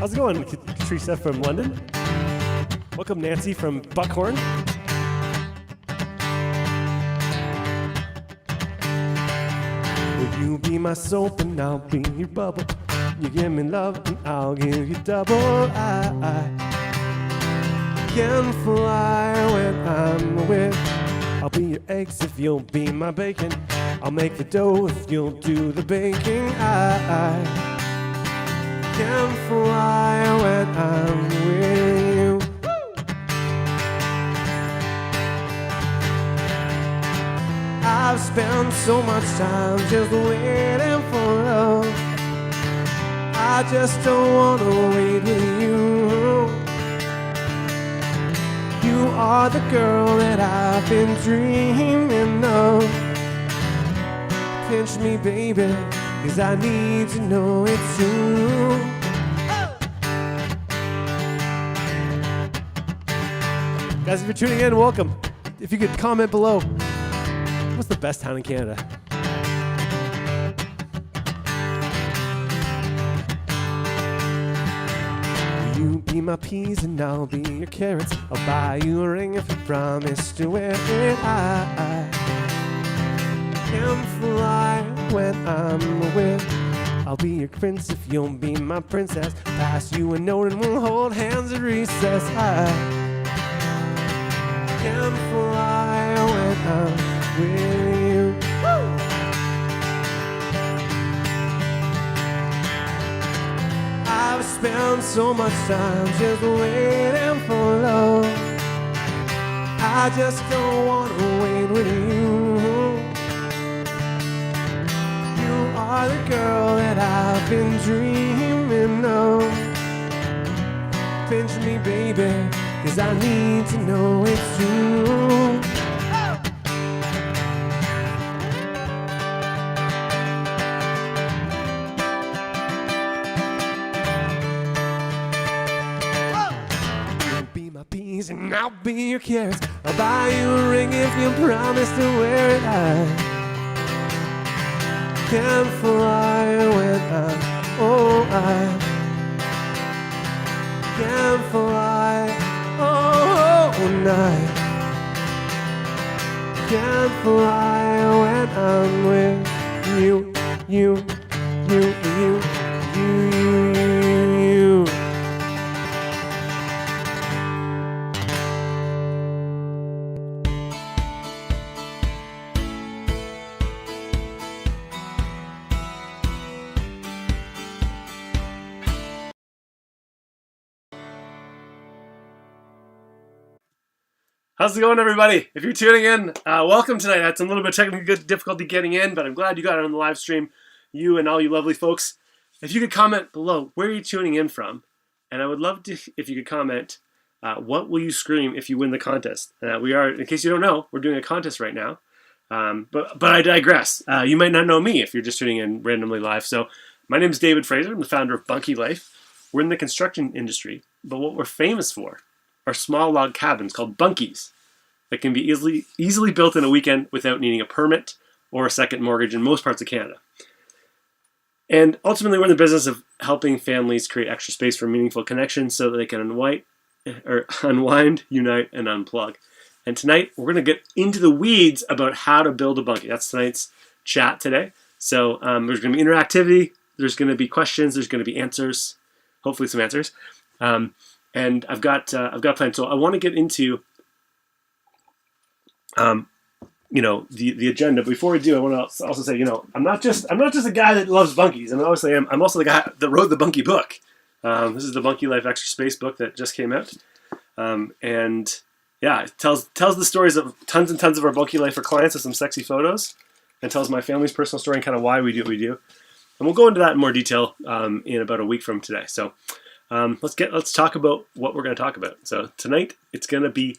How's it going, Teresa from London? Welcome, Nancy from Buckhorn. Will you be my soap and I'll be your bubble? You give me love and I'll give you double. I can fly when I'm away. I'll be your eggs if you'll be my bacon. I'll make the dough if you'll do the baking. I can fly when I'm with you. I've spent so much time just waiting for love. I just don't wanna wait with you. You are the girl that I've been dreaming of. Pinch me, baby, 'cause I need to know it's true. Guys, if you're tuning in, welcome. If you could comment below, what's the best town in Canada? You be my peas and I'll be your carrots. I'll buy you a ring if you promise to wear it. I can fly when I'm away. I'll be your prince if you'll be my princess. Pass you a note and we'll hold hands at recess. I can fly when I'm with you. I've spent so much time just waiting for love. I just don't wanna wait with you. You are the girl that I've been dreaming of. Pinch me, baby, 'cause I need to know it's true. And I'll be your carrots. I'll buy you a ring if you promise to wear it. I can fly when I can fly and I can fly when I'm with you. How's it going, everybody? If you're tuning in, welcome tonight. I had some little bit of technical difficulty getting in, but I'm glad you got it on the live stream, you and all you lovely folks. If you could comment below, where are you tuning in from? And I would love to, if you could comment, what will you scream if you win the contest? We are, in case you don't know, we're doing a contest right now. But I digress. You might not know me if you're just tuning in randomly live. So my name is David Fraser. I'm the founder of Bunkie Life. We're in the construction industry, but what we're famous for are small log cabins called bunkies that can be easily built in a weekend without needing a permit or a second mortgage in most parts of Canada. And ultimately, we're in the business of helping families create extra space for meaningful connections so that they can unwind, unite, and unplug. And tonight, we're going to get into the weeds about how to build a bunkie. That's tonight's chat today. So there's going to be interactivity, there's going to be questions, there's going to be answers, hopefully some answers. And I've got plans. So I want to get into, the agenda. Before we do, I want to also say, I'm not just a guy that loves bunkies. And obviously, I'm also the guy that wrote the Bunkie book. This is the Bunkie Life Extra Space book that just came out. And yeah, it tells the stories of tons and tons of our Bunkie Life for clients with some sexy photos, and tells my family's personal story and kind of why we do what we do. And we'll go into that in more detail in about a week from today. So. Let's talk about what we're going to talk about. So tonight it's going to be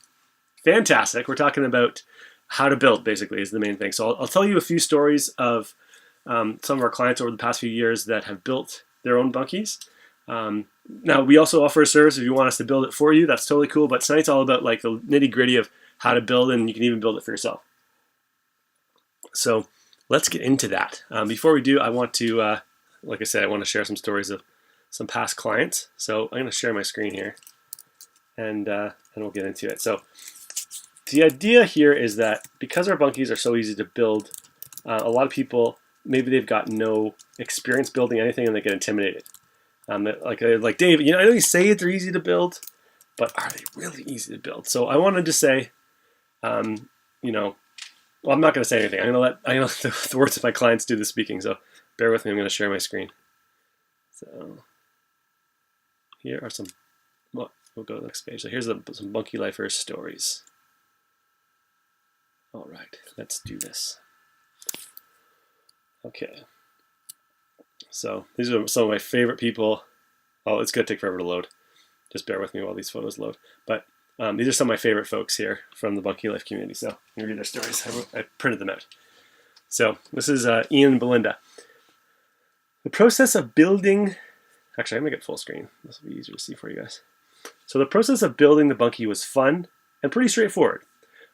fantastic. We're talking about how to build, basically, is the main thing. So I'll tell you a few stories of some of our clients over the past few years that have built their own bunkies. Now we also offer a service if you want us to build it for you. That's totally cool. But tonight's all about like the nitty gritty of how to build, and you can even build it for yourself. So let's get into that. Before we do, I want to, like I said, I want to share some stories of some past clients. So I'm going to share my screen here, and we'll get into it. So the idea here is that because our bunkies are so easy to build, a lot of people, maybe they've got no experience building anything and they get intimidated. Like Dave, I know you say they're easy to build, but are they really easy to build? So I wanted to say, well, I'm not going to say anything. I'm going to let the words of my clients do the speaking. So bear with me. I'm going to share my screen. So here are some. Well, we'll go to the next page. So here's some Bunkie Lifers stories. All right, let's do this. Okay. So these are some of my favorite people. Oh, it's going to take forever to load. Just bear with me while these photos load. But these are some of my favorite folks here from the Bunkie Life community. So I'm going to read their stories. I printed them out. So this is Ian and Belinda. The process of building... Actually, I'm going to get full screen. This will be easier to see for you guys. So the process of building the Bunkie was fun and pretty straightforward.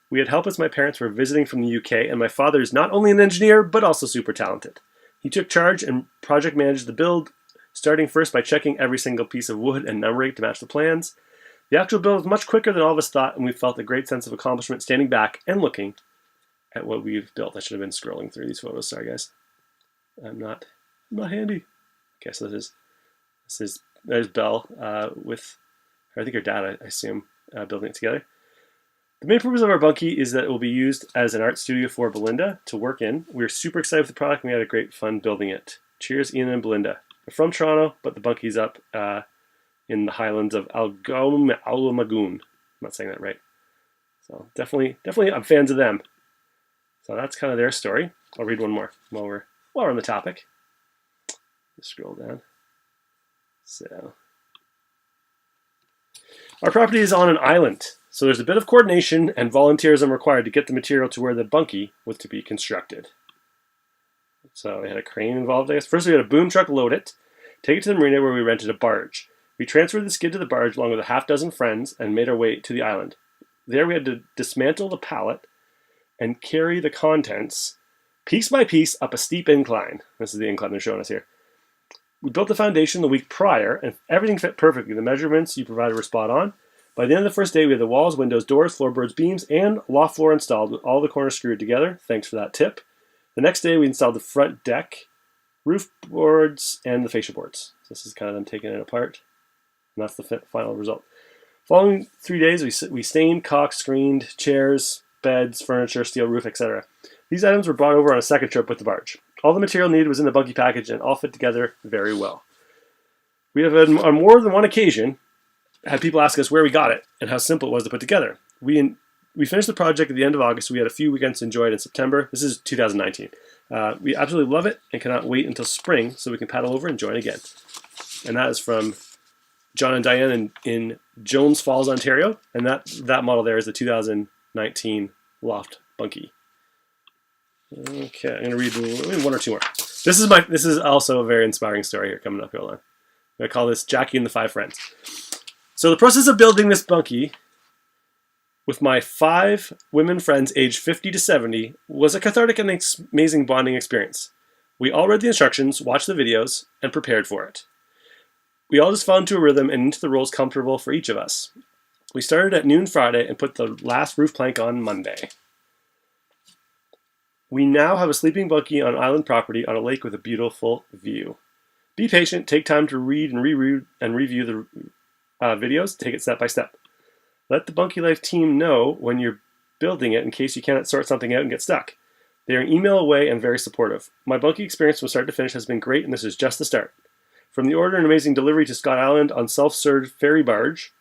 We had help as my parents were visiting from the UK, and my father is not only an engineer, but also super talented. He took charge and project managed the build, starting first by checking every single piece of wood and numbering to match the plans. The actual build was much quicker than all of us thought, and we felt a great sense of accomplishment standing back and looking at what we've built. I should have been scrolling through these photos. Sorry, guys. I'm not handy. Okay, so there's Belle with, I think her dad, I assume, building it together. The main purpose of our Bunkie is that it will be used as an art studio for Belinda to work in. We were super excited with the product, and we had a great fun building it. Cheers, Ian and Belinda. They're from Toronto, but the Bunkie's up in the highlands of Algomagoon. I'm not saying that right. So definitely, I'm fans of them. So that's kind of their story. I'll read one more while we're on the topic. Just scroll down. So our property is on an island. So there's a bit of coordination and volunteerism required to get the material to where the Bunkie was to be constructed. So we had a crane involved, I guess. First we had a boom truck load it, take it to the marina where we rented a barge. We transferred the skid to the barge along with a half-dozen friends and made our way to the island. There we had to dismantle the pallet and carry the contents piece by piece up a steep incline. This is the incline they're showing us here. We built the foundation the week prior and everything fit perfectly. The measurements you provided were spot on. By the end of the first day, we had the walls, windows, doors, floorboards, beams, and loft floor installed with all the corners screwed together. Thanks for that tip. The next day, we installed the front deck, roof boards, and the fascia boards. So this is kind of them taking it apart. And that's the final result. Following 3 days, we stained, caulked, screened chairs, beds, furniture, steel roof, etc. These items were brought over on a second trip with the barge. All the material needed was in the Bunkie package and all fit together very well. We have, on more than one occasion, had people ask us where we got it and how simple it was to put together. We finished the project at the end of August, so we had a few weekends to enjoy it in September. This is 2019. We absolutely love it and cannot wait until spring so we can paddle over and join again. And that is from John and Diane in Jones Falls, Ontario. And that model there is the 2019 Loft Bunkie. Okay, I'm going to read one or two more. This is also a very inspiring story here coming up. Hold on. I'm going to call this Jackie and the Five Friends. So the process of building this Bunkie with my 5 women friends aged 50 to 70 was a cathartic and amazing bonding experience. We all read the instructions, watched the videos, and prepared for it. We all just fell into a rhythm and into the roles comfortable for each of us. We started at noon Friday and put the last roof plank on Monday. We now have a sleeping Bunkie on island property on a lake with a beautiful view. Be patient, take time to read and reread and review the videos, take it step by step. Let the Bunkie Life team know when you're building it in case you cannot sort something out and get stuck. They are an email away and very supportive. My Bunkie experience from start to finish has been great, and this is just the start. From the order and amazing delivery to Scott Island on self-serve ferry barge,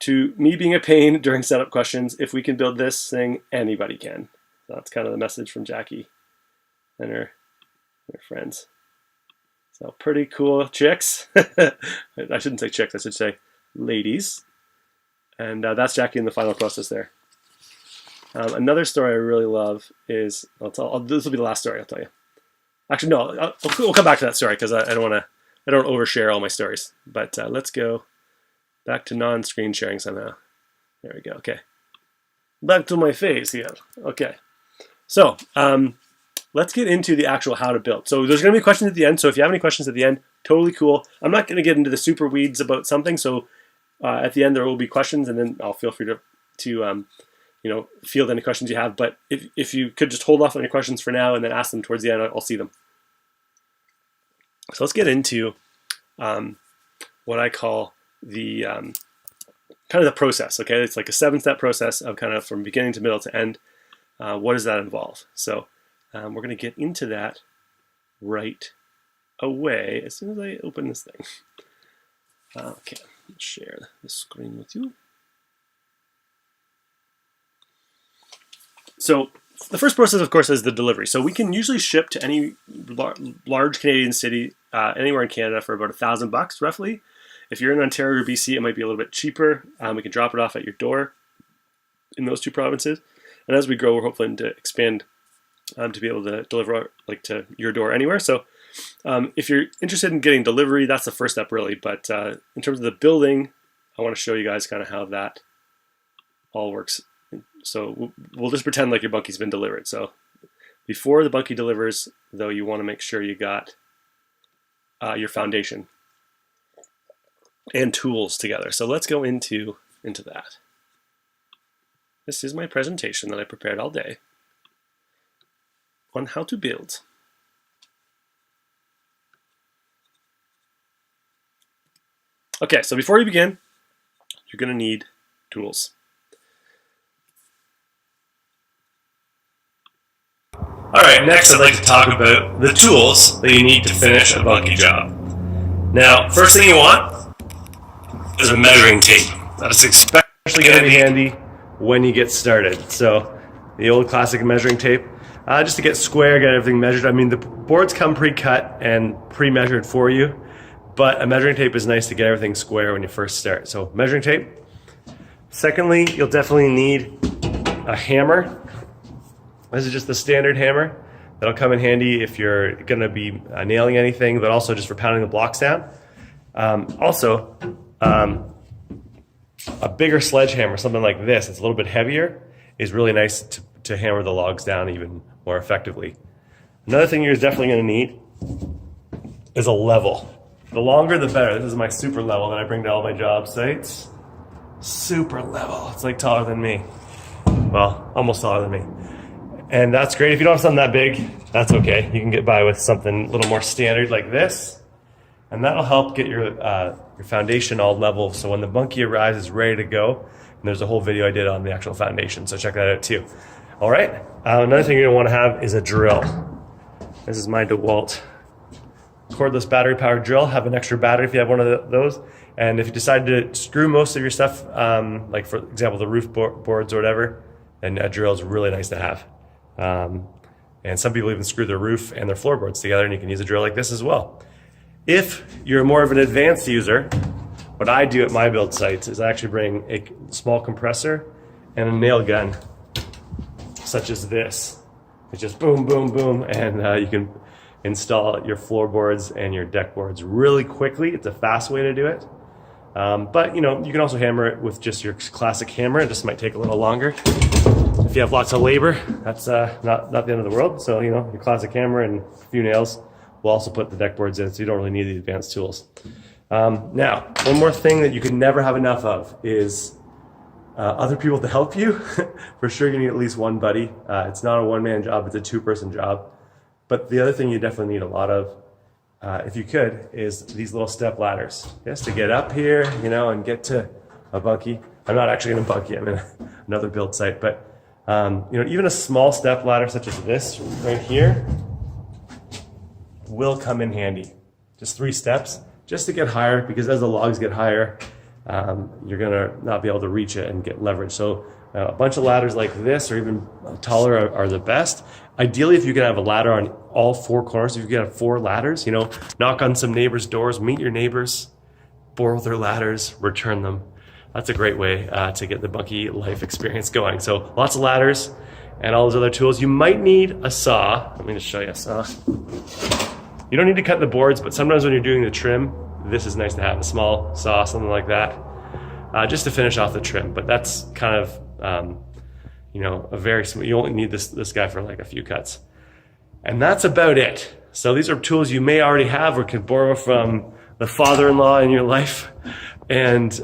to me being a pain during setup questions, if we can build this thing, anybody can. So that's kind of the message from Jackie and her friends. So pretty cool chicks. I shouldn't say chicks, I should say ladies. And that's Jackie in the final process there. Another story I really love is, this will be the last story I'll tell you. Actually, no, we'll come back to that story because I don't overshare all my stories. But let's go back to non-screen sharing somehow. There we go, okay. Back to my face here. Okay. So, let's get into the actual how to build. So there's going to be questions at the end. So if you have any questions at the end, totally cool. I'm not going to get into the super weeds about something. So at the end there will be questions, and then I'll feel free to field any questions you have. But if you could just hold off on your questions for now and then ask them towards the end, I'll see them. So let's get into what I call the kind of the process. Okay, it's like a 7-step process of kind of from beginning to middle to end. What does that involve? So we're going to get into that right away as soon as I open this thing. Okay, let's share the screen with you. So the first process, of course, is the delivery. So we can usually ship to any large Canadian city anywhere in Canada for about $1,000 roughly. If you're in Ontario or BC, it might be a little bit cheaper. We can drop it off at your door in those two provinces. And as we grow, we're hoping to expand to be able to deliver like to your door anywhere. So if you're interested in getting delivery, that's the first step really. But in terms of the building, I want to show you guys kind of how that all works. So we'll just pretend like your Bunkie's been delivered. So before the Bunkie delivers, though, you want to make sure you got your foundation and tools together. So let's go into that. This is my presentation that I prepared all day on how to build. Okay, so before you begin, you're going to need tools. All right, next I'd like to talk about the tools that you need to finish a Bunkie job. Now, first thing you want is a measuring tape. That's especially going to be handy when you get started. So the old classic measuring tape, just to get square, get everything measured. I mean, the boards come pre-cut and pre-measured for you, but a measuring tape is nice to get everything square when you first start. So measuring tape. Secondly, you'll definitely need a hammer. This is just the standard hammer. That'll come in handy if you're going to be nailing anything, but also just for pounding the blocks down. A bigger sledgehammer, something like this, it's a little bit heavier, is really nice to hammer the logs down even more effectively. Another thing you're definitely going to need is a level. The longer the better. This is my super level that I bring to all my job sites. Super level. It's like taller than me. Well, almost taller than me. And that's great. If you don't have something that big, that's okay. You can get by with something a little more standard like this. And that'll help get your foundation all level. So when the Bunkie arrives, it's ready to go. And there's a whole video I did on the actual foundation. So check that out too. All right. Another thing you're going to want to have is a drill. This is my DeWalt cordless battery powered drill. Have an extra battery if you have one of those. And if you decide to screw most of your stuff, like for example, the roof boards or whatever, then a drill is really nice to have. And some people even screw their roof and their floorboards together, and you can use a drill like this as well. If you're more of an advanced user, what I do at my build sites is I actually bring a small compressor and a nail gun, such as this. It's just boom, boom, boom, and you can install your floorboards and your deck boards really quickly. It's a fast way to do it. But you can also hammer it with just your classic hammer. It just might take a little longer. If you have lots of labor, that's not the end of the world. So your classic hammer and a few nails will also put the deck boards in, so you don't really need the advanced tools. Now, one more thing that you can never have enough of is other people to help you. For sure, you need at least one buddy. It's not a one-man job; it's a two-person job. But the other thing you definitely need a lot of, if you could, is these little step ladders, just to get up here, and get to a Bunkie. I'm not actually in a Bunkie; I'm in another build site. But even a small step ladder such as this right here will come in handy. Just 3 steps, just to get higher, because as the logs get higher, you're gonna not be able to reach it and get leverage. So a bunch of ladders like this, or even taller, are the best. Ideally, if you can have a ladder on all 4 corners, if you can have 4 ladders, knock on some neighbors' doors, meet your neighbors, borrow their ladders, return them. That's a great way to get the Bunkie life experience going. So lots of ladders and all those other tools. You might need a saw. Let me just show you a saw. You don't need to cut the boards, but sometimes when you're doing the trim, this is nice to have, a small saw, something like that, just to finish off the trim. But that's kind of, a very small, you only need this guy for like a few cuts. And that's about it. So these are tools you may already have or can borrow from the father-in-law in your life. And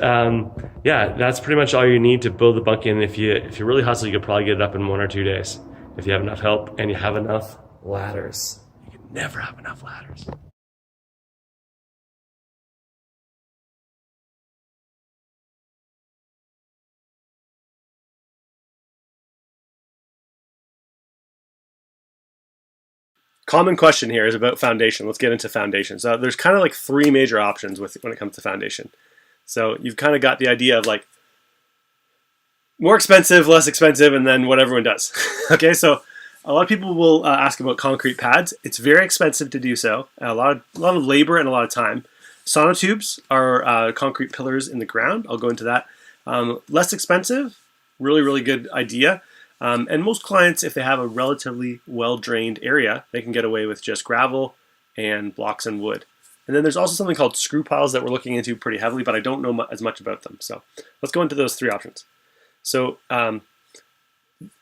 yeah, that's pretty much all you need to build the bunkie. And if you really hustle, you could probably get it up in 1 or 2 days. If you have enough help and you have enough ladders. You can never have enough ladders. Common question here is about foundation. Let's get into foundation. So there's kind of like 3 major options when it comes to foundation. So you've kind of got the idea of like more expensive, less expensive, and then what everyone does. Okay, so a lot of people will ask about concrete pads. It's very expensive to do so. A lot of labor and a lot of time. Sonotubes are concrete pillars in the ground. I'll go into that. Less expensive, really good idea. And most clients, if they have a relatively well-drained area, they can get away with just gravel and blocks and wood. And then there's also something called screw piles that we're looking into pretty heavily, but I don't know as much about them. So let's go into those 3 options. So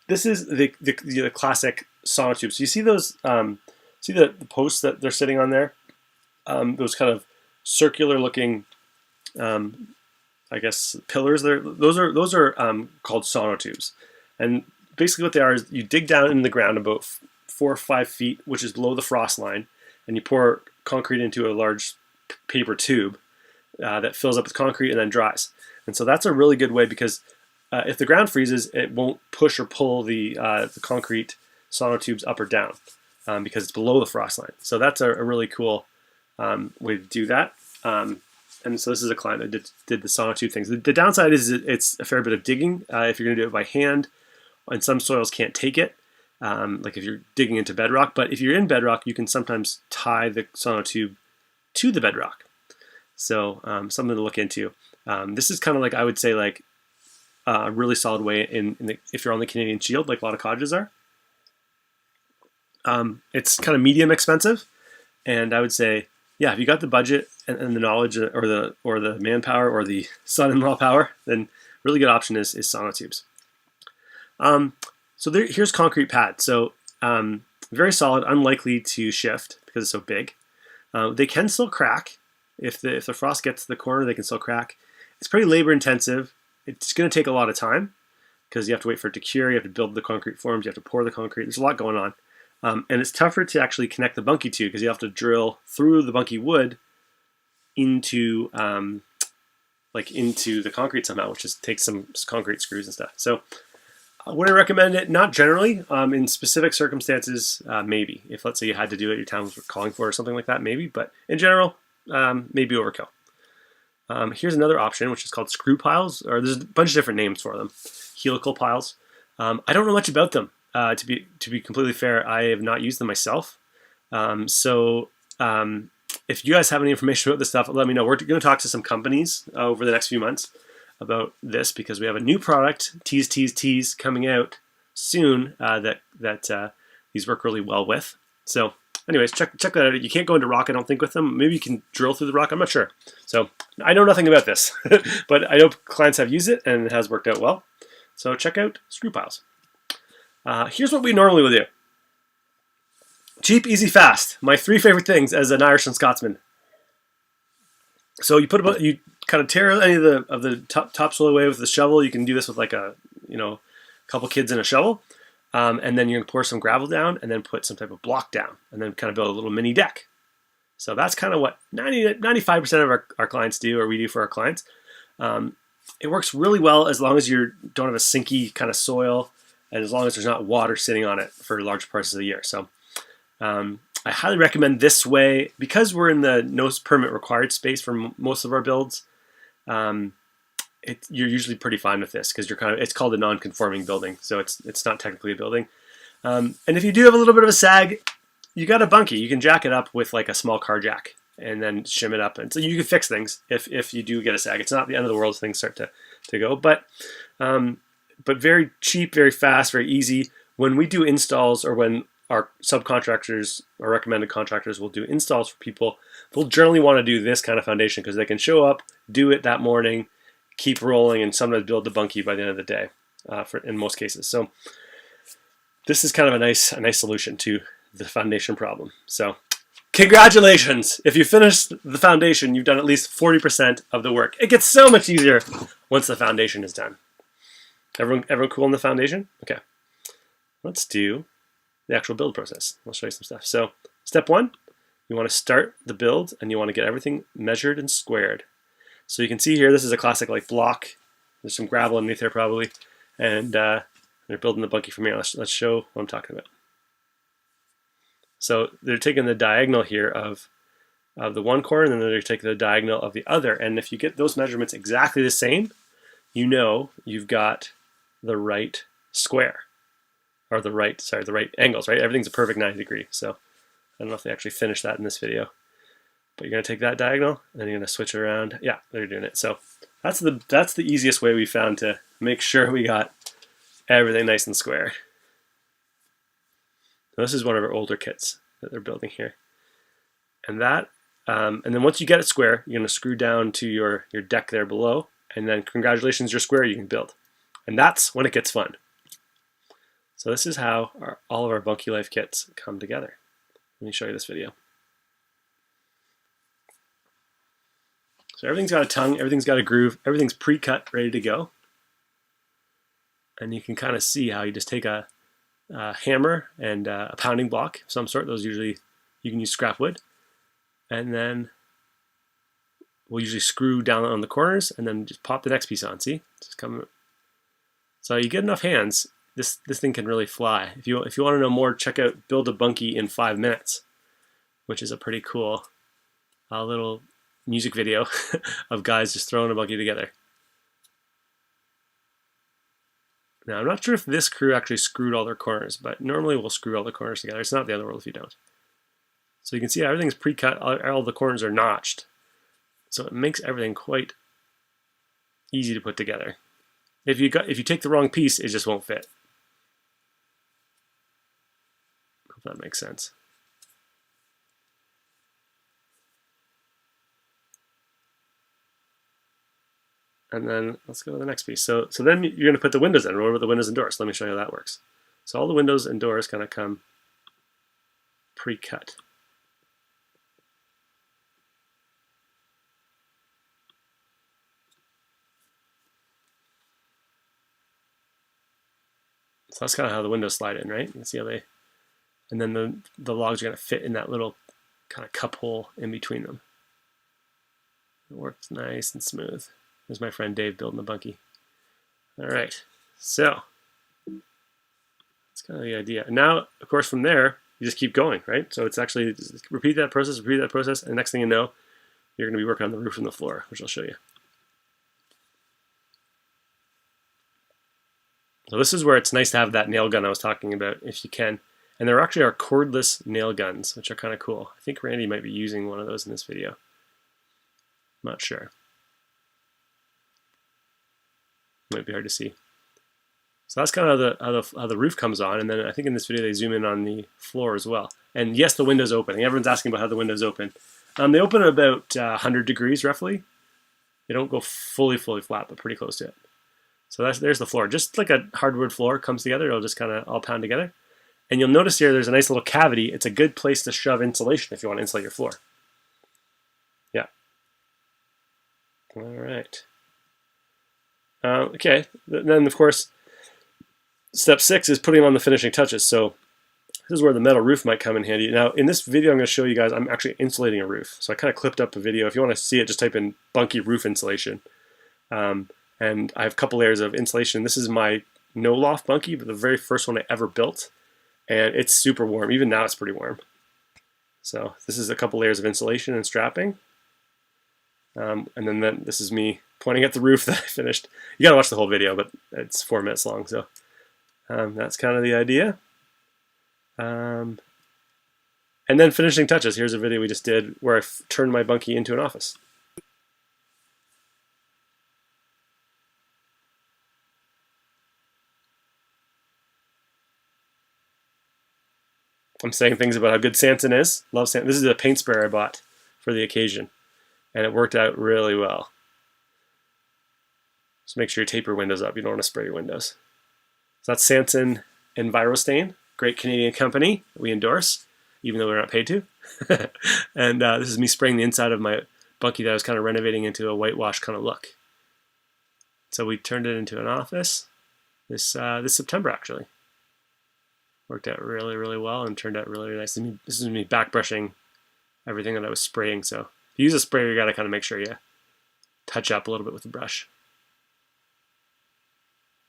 this is the classic sonotubes. You see those? See the posts that they're sitting on there? Those kind of circular-looking, I guess, pillars. Those are called sonotubes. And basically, what they are is you dig down in the ground about 4 or 5 feet, which is below the frost line, and you pour concrete into a large paper tube that fills up with concrete and then dries. And so that's a really good way because if the ground freezes, it won't push or pull the concrete sonotubes up or down because it's below the frost line. So that's a really cool way to do that. And so this is a client that did the sonotube things. The downside is it's a fair bit of digging if you're going to do it by hand, and some soils can't take it, like if you're digging into bedrock. But if you're in bedrock, you can sometimes tie the sonotube to the bedrock. So something to look into. This is kind of like, I would say, like a really solid way if you're on the Canadian Shield, like a lot of cottages are. It's kind of medium expensive, and I would say, yeah, if you got the budget and the knowledge or the manpower or the son-in-law power, then really good option is sonotubes. So here's concrete pad. So very solid, unlikely to shift because it's so big. They can still crack. If the frost gets to the corner, they can still crack. It's pretty labor intensive. It's going to take a lot of time because you have to wait for it to cure. You have to build the concrete forms. You have to pour the concrete. There's a lot going on. And it's tougher to actually connect the bunkie to because you have to drill through the bunkie wood into into the concrete somehow, which takes some concrete screws and stuff. So would I recommend it? Not generally. In specific circumstances, maybe. If, let's say, you had to do it, your town was calling for it or something like that, maybe. But in general, maybe overkill. Here's another option, which is called screw piles, or there's a bunch of different names for them. Helical piles. I don't know much about them. To be completely fair, I have not used them myself. If you guys have any information about this stuff, let me know. We're going to talk to some companies over the next few months about this because we have a new product, tease, coming out soon that these work really well with. So anyways, check that out. You can't go into rock, I don't think, with them. Maybe you can drill through the rock. I'm not sure. So I know nothing about this, but I know clients have used it and it has worked out well. So check out screw piles. Here's what we normally would do. Cheap, easy, fast. My 3 favorite things as an Irish and Scotsman. So you kind of tear any of the topsoil away with the shovel. You can do this with like a couple kids in a shovel, and then you're gonna pour some gravel down, and then put some type of block down, and then kind of build a little mini deck. So that's kind of what 95% of our clients do, or we do for our clients. It works really well as long as you don't have a sinky kind of soil, and as long as there's not water sitting on it for large parts of the year. So I highly recommend this way because we're in the no permit required space for most of our builds. You're usually pretty fine with this because it's called a non-conforming building, so it's not technically a building. And if you do have a little bit of a sag, you got a bunkie. You can jack it up with like a small car jack and then shim it up, and so you can fix things if you do get a sag. It's not the end of the world as things start to go, but very cheap, very fast, very easy. When we do installs or when our subcontractors or recommended contractors will do installs for people, they'll generally want to do this kind of foundation because they can show up, do it that morning, keep rolling, and sometimes build the bunkie by the end of the day in most cases. So this is kind of a nice solution to the foundation problem. So congratulations. If you finish the foundation, you've done at least 40% of the work. It gets so much easier once the foundation is done. Everyone cool on the foundation? Okay. Let's do the actual build process. I'll show you some stuff. So step one, you want to start the build and you want to get everything measured and squared. So you can see here, this is a classic like block. There's some gravel underneath there probably. And they're building the bunkie from here. Let's show what I'm talking about. So they're taking the diagonal here of the one corner, and then they're taking the diagonal of the other. And if you get those measurements exactly the same, you know you've got the right square. Or the right angles, right? Everything's a perfect 90 degree. So I don't know if they actually finished that in this video. But you're gonna take that diagonal and then you're gonna switch it around. Yeah, they're doing it. So that's the easiest way we found to make sure we got everything nice and square. Now, this is one of our older kits that they're building here. And then once you get it square, you're gonna screw down to your deck there below, and then congratulations, you're square, you can build. And that's when it gets fun. So this is how all of our Bunkie Life kits come together. Let me show you this video. So everything's got a tongue, everything's got a groove, everything's pre-cut, ready to go. And you can kind of see how you just take a hammer and a pounding block of some sort. Those usually, you can use scrap wood. And then we'll usually screw down on the corners and then just pop the next piece on. See? Just come. So you get enough hands, this thing can really fly. If you want to know more, check out Build a Bunkie in 5 minutes, which is a pretty cool little music video of guys just throwing a bunkie together. Now, I'm not sure if this crew actually screwed all their corners, but normally we'll screw all the corners together. It's not the other world if you don't. So you can see everything's pre-cut, all the corners are notched. So it makes everything quite easy to put together. If you take the wrong piece, it just won't fit. Hope that makes sense. And then let's go to the next piece. So then you're going to put the windows in. What about the windows and doors? Let me show you how that works. So all the windows and doors kind of come pre-cut. So that's kind of how the windows slide in, right? You can see how they, and then the logs are going to fit in that little kind of cup hole in between them. It works nice and smooth. There's my friend Dave building the bunkie. All right, so that's kind of the idea. And now, of course, from there, you just keep going, right? So it's actually, repeat that process, and the next thing you know, you're going to be working on the roof and the floor, which I'll show you. So this is where it's nice to have that nail gun I was talking about, if you can. And there actually are cordless nail guns, which are kind of cool. I think Randy might be using one of those in this video. I'm not sure. Might be hard to see. So that's kind of how the roof comes on, and then I think in this video they zoom in on the floor as well. And yes, the window's open. Everyone's asking about how the window's open. They open at about 100 degrees roughly. They don't go fully flat, but pretty close to it. So there's the floor. Just like a hardwood floor comes together, it'll just kind of all pound together. And you'll notice here there's a nice little cavity. It's a good place to shove insulation if you want to insulate your floor. Yeah. All right. Okay, then of course, step 6 is putting on the finishing touches. So this is where the metal roof might come in handy. Now, in this video, I'm going to show you guys, I'm actually insulating a roof. So I kind of clipped up a video. If you want to see it, just type in Bunkie roof insulation. And I have a couple layers of insulation. This is my no-loft bunkie, but the very first one I ever built. And it's super warm. Even now, it's pretty warm. So this is a couple layers of insulation and strapping. And then this is me pointing at the roof that I finished. You gotta watch the whole video, but it's 4 minutes long, so that's kind of the idea. And then finishing touches. Here's a video we just did where I turned my bunkie into an office. I'm saying things about how good Sanson is. Love Sanson. This is a paint sprayer I bought for the occasion, and it worked out really well. Just make sure you tape your windows up. You don't want to spray your windows. So that's Sanson EnviroStain. great Canadian company that we endorse, even though we're not paid to. And this is me spraying the inside of my bunkie that I was kind of renovating into a whitewash kind of look. So we turned it into an office this September, actually. Worked out really, really well and turned out really, really nice. This is me back brushing everything that I was spraying. So if you use a sprayer, you got to kind of make sure you touch up a little bit with the brush.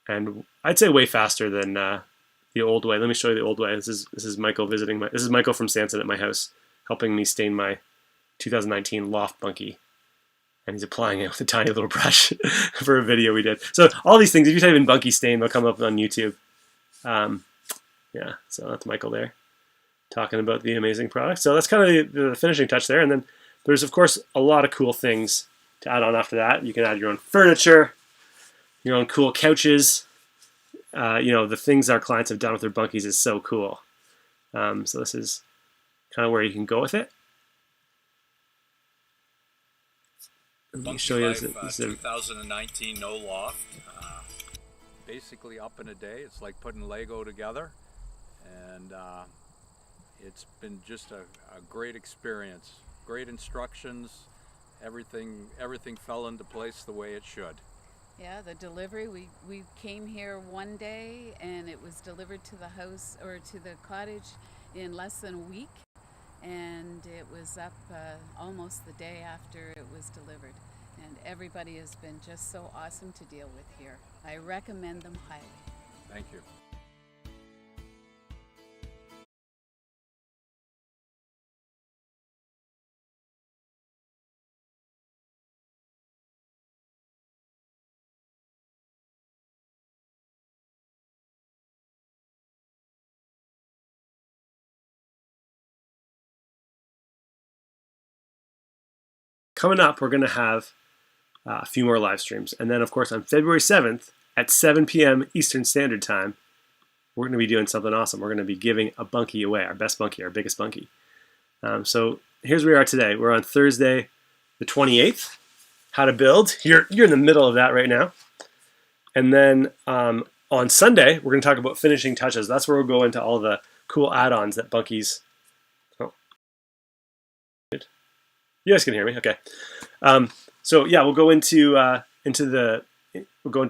And I'd say way faster than the old way. Let me show you the old way. This is Michael visiting this is Michael from Sanson at my house, helping me stain my 2019 loft bunkie. And he's applying it with a tiny little brush for a video we did. So all these things, if you type in bunkie stain, they'll come up on YouTube. Yeah, so that's Michael there talking about the amazing product. So that's kind of the finishing touch there. And then there's, of course, a lot of cool things to add on after that. You can add your own furniture, your own cool couches. The things our clients have done with their bunkies is so cool. So this is kind of where you can go with it. Let me show you this. 2019 no loft. Basically up in a day. It's like putting Lego together, and it's been just a great experience. Great instructions. Everything fell into place the way it should. Yeah, the delivery, we came here one day and it was delivered to the house or to the cottage in less than a week, and it was up almost the day after it was delivered. And everybody has been just so awesome to deal with here. I recommend them highly. Thank you. Coming up, we're going to have a few more live streams. And then, of course, on February 7th at 7 p.m. Eastern Standard Time, we're going to be doing something awesome. We're going to be giving a bunkie away, our best bunkie, our biggest bunkie. So here's where we are today. We're on Thursday, the 28th. How to build. You're in the middle of that right now. And then on Sunday, we're going to talk about finishing touches. That's where we'll go into all the cool add-ons that bunkies. Oh, you guys can hear me, okay? So yeah, we'll go into the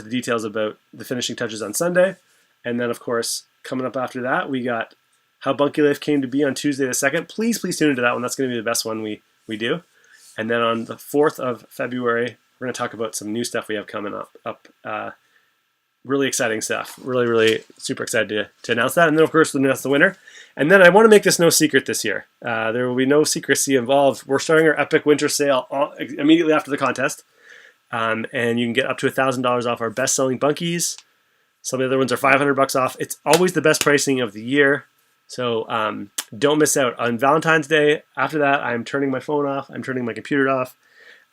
details about the finishing touches on Sunday, and then of course coming up after that we got how Bunkie Life came to be on Tuesday the 2nd. Please tune into that one. That's going to be the best one we do. And then on the 4th of February, we're going to talk about some new stuff we have coming up. Really exciting stuff. Really super excited to announce that. And then of course we'll announce the winner. And then I want to make this no secret this year. There will be no secrecy involved. We're starting our epic winter sale immediately after the contest. And you can get up to $1,000 off our best-selling bunkies. Some of the other ones are $500 off. It's always the best pricing of the year. So don't miss out. On Valentine's Day, after that, I'm turning my phone off. I'm turning my computer off.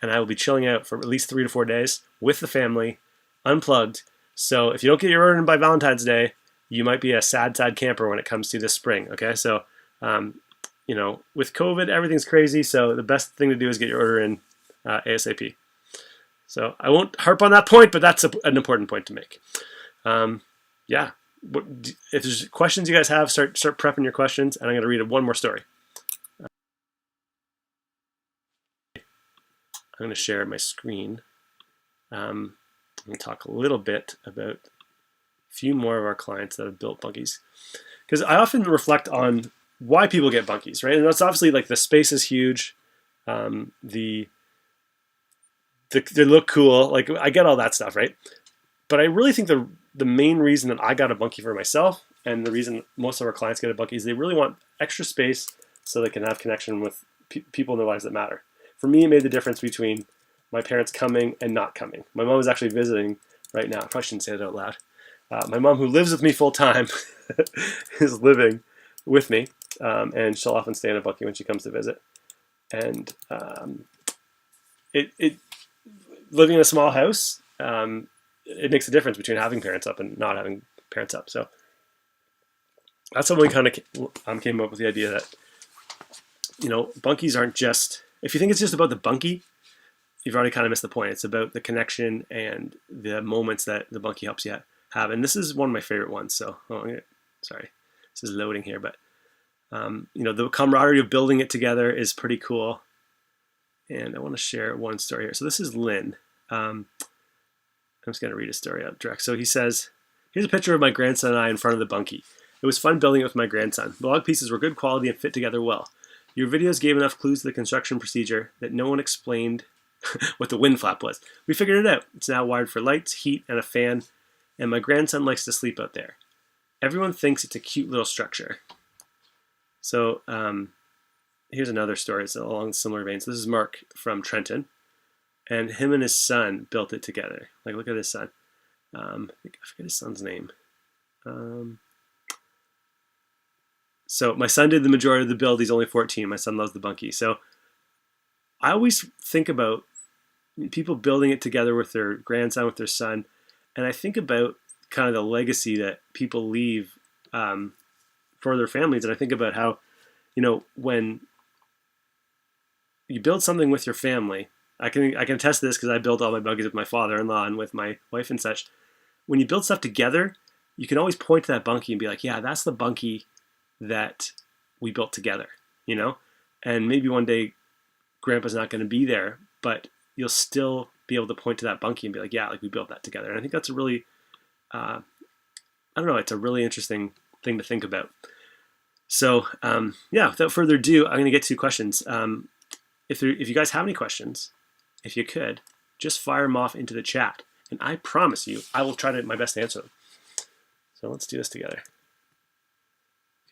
And I will be chilling out for at least 3 to 4 days with the family, unplugged. So if you don't get your order in by Valentine's Day, you might be a sad camper when it comes to this spring, okay? So, with COVID, everything's crazy, so the best thing to do is get your order in ASAP. So I won't harp on that point, but that's an important point to make. Yeah, if there's questions you guys have, start prepping your questions, and I'm going to read one more story. I'm going to share my screen. I'm going to talk a little bit about a few more of our clients that have built bunkies, because I often reflect on why people get bunkies, right? And that's obviously like the space is huge, they look cool, like I get all that stuff, right? But I really think the main reason that I got a bunkie for myself, and the reason most of our clients get a bunkie, is they really want extra space so they can have connection with people in their lives that matter. For me, it made the difference between my parents coming and not coming. My mom is actually visiting right now. I probably shouldn't say that out loud. My mom, who lives with me full time, is living with me, and she'll often stay in a bunkie when she comes to visit. And living in a small house, it makes a difference between having parents up and not having parents up. So that's when we kind of came up with the idea that, bunkies aren't just, if you think it's just about the bunkie, you've already kind of missed the point. It's about the connection and the moments that the bunkie helps you have. And this is one of my favorite ones. So, sorry. This This is loading here, but you know, the camaraderie of building it together is pretty cool. And I want to share one story here. So this is Lynn. I'm just going to read a story out direct. So he says, here's a picture of my grandson and I in front of the bunkie. It was fun building it with my grandson. The log pieces were good quality and fit together well. Your videos gave enough clues to the construction procedure that no one explained what the wind flap was. We figured it out. It's now wired for lights, heat, and a fan, and my grandson likes to sleep out there. Everyone thinks it's a cute little structure. So here's another story. It's along similar veins. This is Mark from Trenton, and him and his son built it together. Like, look at his son. I forget his son's name. So my son did the majority of the build. He's only 14. My son loves the bunkie. So I always think about people building it together with their grandson, with their son, and I think about kind of the legacy that people leave for their families. And I think about how, you know, when you build something with your family, I can attest to this because I built all my bunkies with my father-in-law and with my wife and such. When you build stuff together, you can always point to that bunkie and be like, yeah, that's the bunkie that we built together, you know? And maybe one day Grandpa's not going to be there, but you'll still be able to point to that bunkie and be like, yeah, like we built that together. And I think that's a really, I don't know, it's a really interesting thing to think about. So yeah, without further ado, I'm going to get to questions. If you guys have any questions, if you could, just fire them off into the chat. And I promise you, I will try my best to answer them. So let's do this together.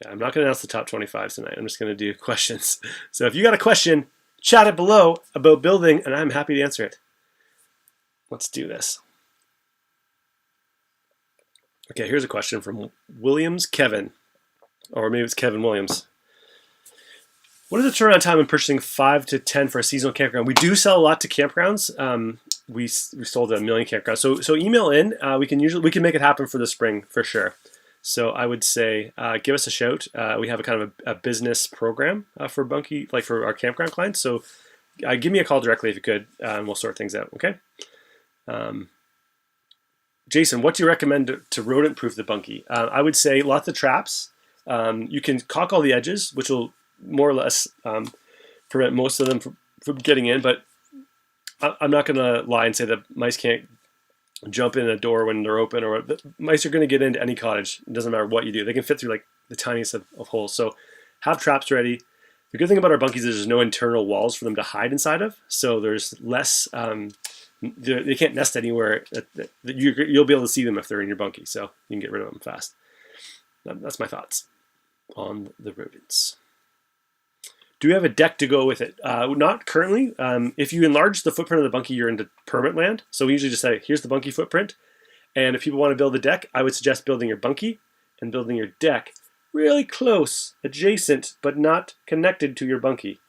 Okay, I'm not going to announce the top 25 tonight. I'm just going to do questions. So if you got a question, chat it below about building, and I'm happy to answer it. Let's do this. Okay, here's a question from Williams Kevin, or maybe it's Kevin Williams. What is the turnaround time in purchasing 5 to 10 for a seasonal campground? We do sell a lot to campgrounds. We sold 1 million campgrounds. So email in. We can make it happen for the spring for sure. So I would say give us a shout. We have a kind of a business program for Bunkie, like for our campground clients. So give me a call directly if you could, and we'll sort things out. Okay. Jason, what do you recommend to rodent-proof the Bunkie? I would say lots of traps. You can caulk all the edges, which will more or less prevent most of them from getting in. But I'm not going to lie and say that mice can't jump in a door when they're open, or mice are going to get into any cottage. It doesn't matter what you do. They can fit through like the tiniest of holes. So have traps ready. The good thing about our bunkies is there's no internal walls for them to hide inside of. So there's less, they can't nest anywhere. You'll be able to see them if they're in your bunkie. So you can get rid of them fast. That's my thoughts on the rodents. Do we have a deck to go with it? Not currently. If you enlarge the footprint of the bunkie, you're into permit land. So we usually just say, here's the bunkie footprint. And if people want to build a deck, I would suggest building your bunkie and building your deck really close, adjacent, but not connected to your bunkie.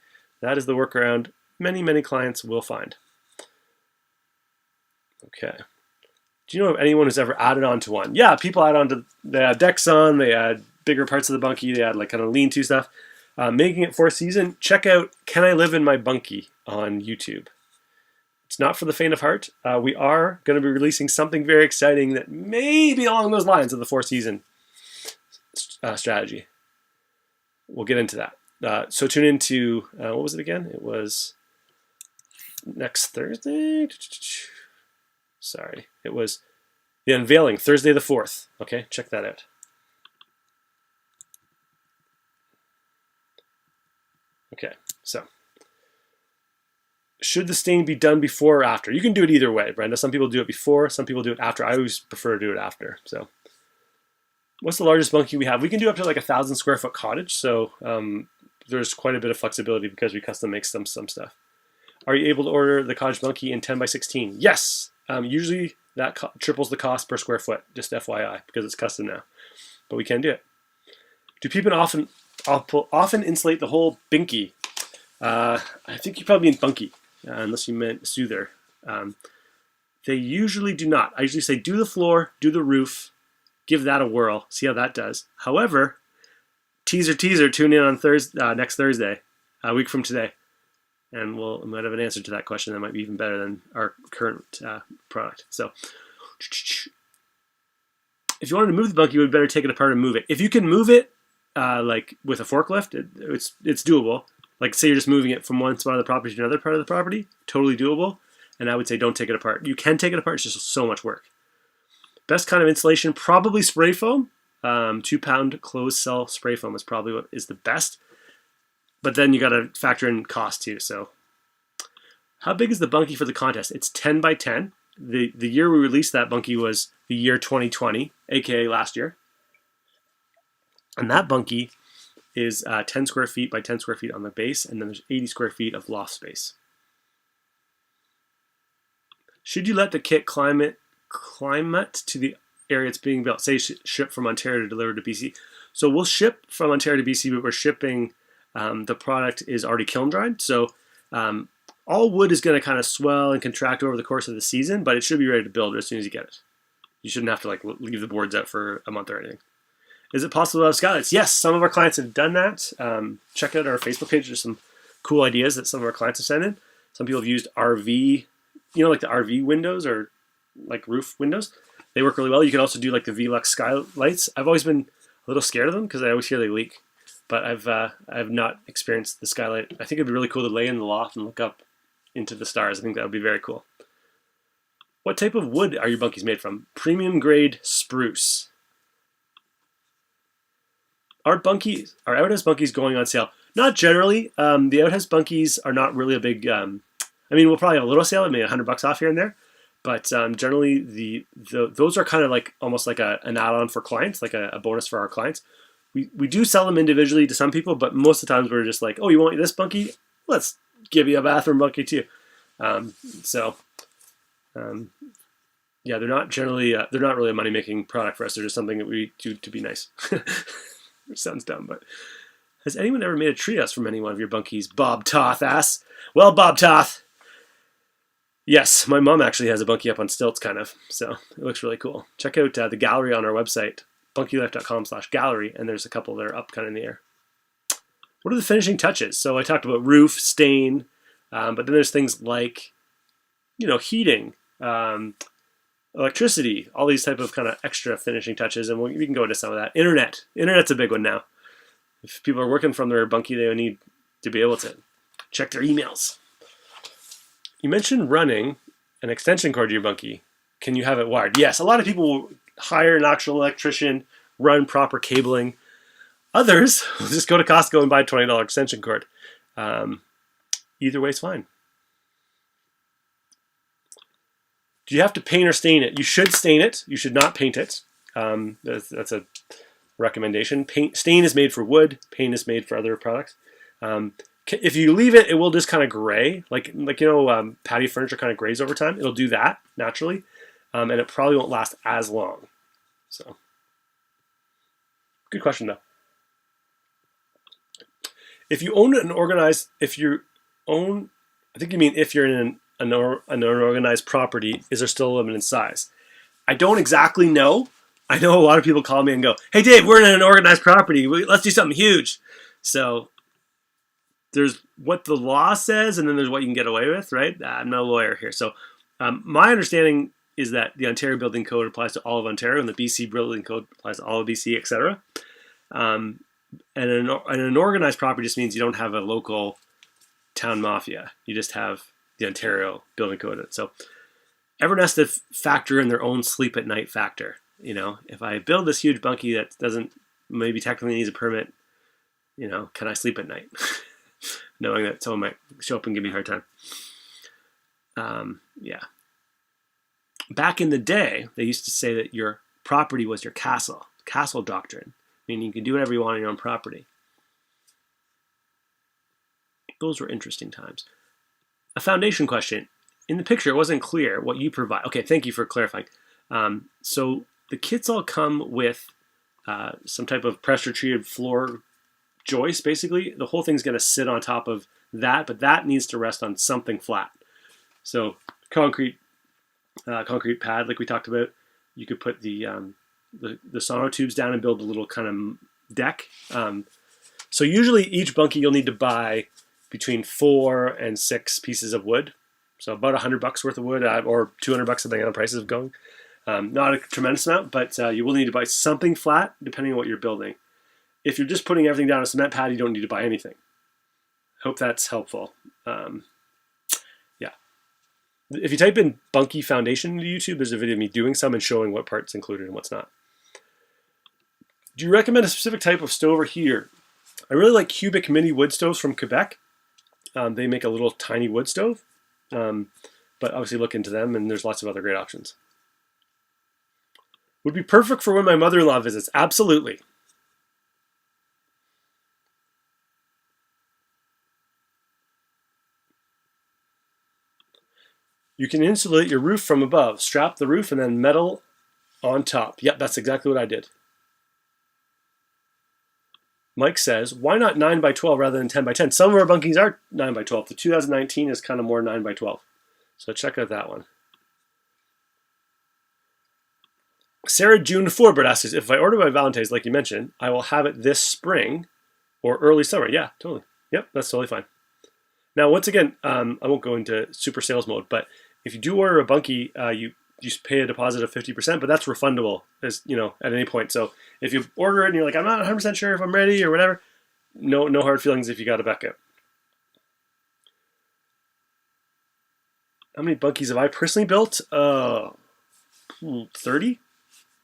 That is the workaround many, many clients will find. Okay. Do you know of anyone who's ever added on to one? Yeah, people add on to, they add decks on, they add bigger parts of the bunkie, they add like kind of lean-to stuff. Making it for a season, check out Can I Live in My Bunkie on YouTube. It's not for the faint of heart. We are going to be releasing something very exciting that may be along those lines of the 4-season strategy. We'll get into that. So tune into, what was it again? It was next Thursday? Sorry. It was the unveiling, Thursday the 4th. Okay, check that out. Okay, so should the stain be done before or after? You can do it either way, Brenda. Some people do it before, some people do it after. I always prefer to do it after. So what's the largest bunkie we have? We can do up to like 1,000 square foot cottage. So there's quite a bit of flexibility because we custom make some stuff. Are you able to order the cottage bunkie in 10 by 16? Yes. Usually that triples the cost per square foot, just FYI, because it's custom now. But we can do it. Do people often insulate the whole binky? I think you probably mean bunkie, unless you meant soother. They usually do not. I usually say do the floor, do the roof, give that a whirl, see how that does. However, teaser, tune in on next Thursday, a week from today, and we might have an answer to that question that might be even better than our current product. So if you wanted to move the bunkie, you would better take it apart and move it. If you can move it, like with a forklift, it's doable. Like say you're just moving it from one spot of the property to another part of the property, totally doable. And I would say don't take it apart. You can take it apart, it's just so much work. Best kind of insulation, probably spray foam. 2-pound closed cell spray foam is probably what is the best. But then you got to factor in cost too. So how big is the bunkie for the contest? It's 10 by 10. The year we released that bunkie was the year 2020, aka last year. And that bunkie is 10 square feet by 10 square feet on the base, and then there's 80 square feet of loft space. Should you let the kit climate to the area it's being built? Say ship from Ontario to deliver to BC. So we'll ship from Ontario to BC, but we're shipping, the product is already kiln dried. So all wood is going to kind of swell and contract over the course of the season, but it should be ready to build as soon as you get it. You shouldn't have to like leave the boards out for a month or anything. Is it possible to have skylights? Yes, some of our clients have done that. Check out our Facebook page. There's some cool ideas that some of our clients have sent in. Some people have used RV, like the RV windows or like roof windows. They work really well. You can also do like the Velux skylights. I've always been a little scared of them because I always hear they leak. But I've not experienced the skylight. I think it'd be really cool to lay in the loft and look up into the stars. I think that would be very cool. What type of wood are your bunkies made from? Premium grade spruce. Are outhouse bunkies going on sale? Not generally. The outhouse bunkies are not really a big. We'll probably have a little sale, maybe $100 off here and there, but generally those are kind of like almost like an add-on for clients, like a bonus for our clients. We do sell them individually to some people, but most of the times we're just like, oh, you want this bunkie? Let's give you a bathroom bunkie too. Yeah, they're not generally they're not really a money-making product for us. They're just something that we do to be nice. Which sounds dumb, but has anyone ever made a treehouse from any one of your bunkies? Bob Toth asks. Well, Bob Toth, yes, my mom actually has a bunkie up on stilts, kind of, so it looks really cool. Check out the gallery on our website, bunkielife.com/gallery, and there's a couple that are up kind of in the air. What are the finishing touches? So I talked about roof, stain, but then there's things like, heating, electricity, all these type of kind of extra finishing touches, and we can go into some of that. Internet's a big one now. If people are working from their bunkie, they need to be able to check their emails. You mentioned running an extension cord to your bunkie. Can you have it wired? Yes, a lot of people will hire an actual electrician, run proper cabling. Others will just go to Costco and buy a $20 extension cord. Either way is fine. Do you have to paint or stain it? You should stain it. You should not paint it. That's a recommendation. Stain is made for wood. Paint is made for other products. If you leave it, it will just kind of gray. Like patio furniture kind of grays over time. It'll do that naturally, and it probably won't last as long. So, good question though. If you own an organized, I think you mean if you're in an unorganized property, is there still a limit in size? I don't exactly know. I know a lot of people call me and go, hey Dave, we're in an organized property. Let's do something huge. So there's what the law says, and then there's what you can get away with, right? I'm not a lawyer here. So my understanding is that the Ontario Building Code applies to all of Ontario, and the BC Building Code applies to all of BC, etc. And an organized property just means you don't have a local town mafia. You just have the Ontario Building Code. So everyone has to factor in their own sleep at night factor. If I build this huge bunkie that doesn't maybe technically needs a permit, can I sleep at night? Knowing that someone might show up and give me a hard time. Yeah. Back in the day, they used to say that your property was your castle. Castle doctrine. Meaning you can do whatever you want on your own property. Those were interesting times. A foundation question. In the picture, it wasn't clear what you provide. Okay, thank you for clarifying. So the kits all come with some type of pressure-treated floor joist, basically. The whole thing's going to sit on top of that, but that needs to rest on something flat. So concrete pad, like we talked about. You could put the sonotubes down and build a little kind of deck. So usually each bunkie you'll need to buy between 4 and 6 pieces of wood. So about $100 worth of wood, or $200 depending on the prices of going. Not a tremendous amount, but you will need to buy something flat depending on what you're building. if you're just putting everything down a cement pad, you don't need to buy anything. Hope that's helpful. Yeah. If you type in Bunkie Foundation into YouTube, there's a video of me doing some and showing what parts included and what's not. Do you recommend a specific type of stove or heater? I really like cubic mini wood stoves from Quebec. They make a little tiny wood stove, but obviously look into them, and there's lots of other great options. Would be perfect for when my mother-in-law visits. Absolutely. You can insulate your roof from above. Strap the roof and then metal on top. Yep, that's exactly what I did. Mike says, why not 9 by 12 rather than 10 by 10? Some of our bunkies are 9 by 12. The 2019 is kind of more 9 by 12. So check out that one. Sarah June Forbert asks, if I order by Valentine's, like you mentioned, I will have it this spring or early summer. Yeah, totally. Yep, that's totally fine. Now, once again, I won't go into super sales mode, but if you do order a bunkie, you just pay a deposit of 50%, but that's refundable, as you know, at any point. So if you order it and you're like, I'm not 100% sure if I'm ready or whatever, no hard feelings if you got to back up. How many bunkies have I personally built? 30,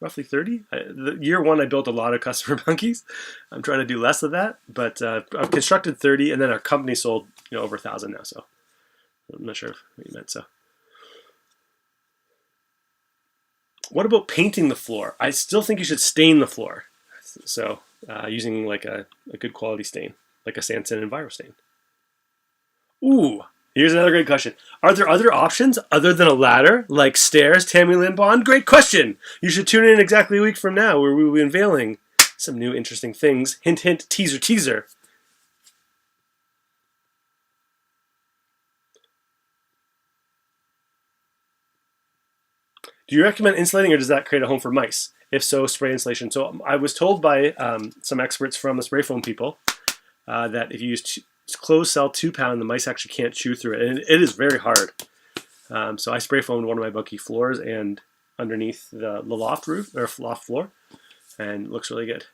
roughly 30. The year one, I built a lot of customer bunkies. I'm trying to do less of that, but I've constructed 30, and then our company sold over 1,000 now. So I'm not sure what you meant. So. What about painting the floor? I still think you should stain the floor. So using like a good quality stain, like a Sanson EnviroStain. Ooh, here's another great question. Are there other options other than a ladder, like stairs, Tammy Lynn Bond? Great question. You should tune in exactly a week from now where we will be unveiling some new interesting things. Hint, hint, teaser, teaser. Do you recommend insulating, or does that create a home for mice? If so, spray insulation. So I was told by some experts from the spray foam people that if you use closed cell 2-pound, the mice actually can't chew through it, and it is very hard. So I spray foamed one of my bunkie floors and underneath the loft roof or loft floor, and it looks really good.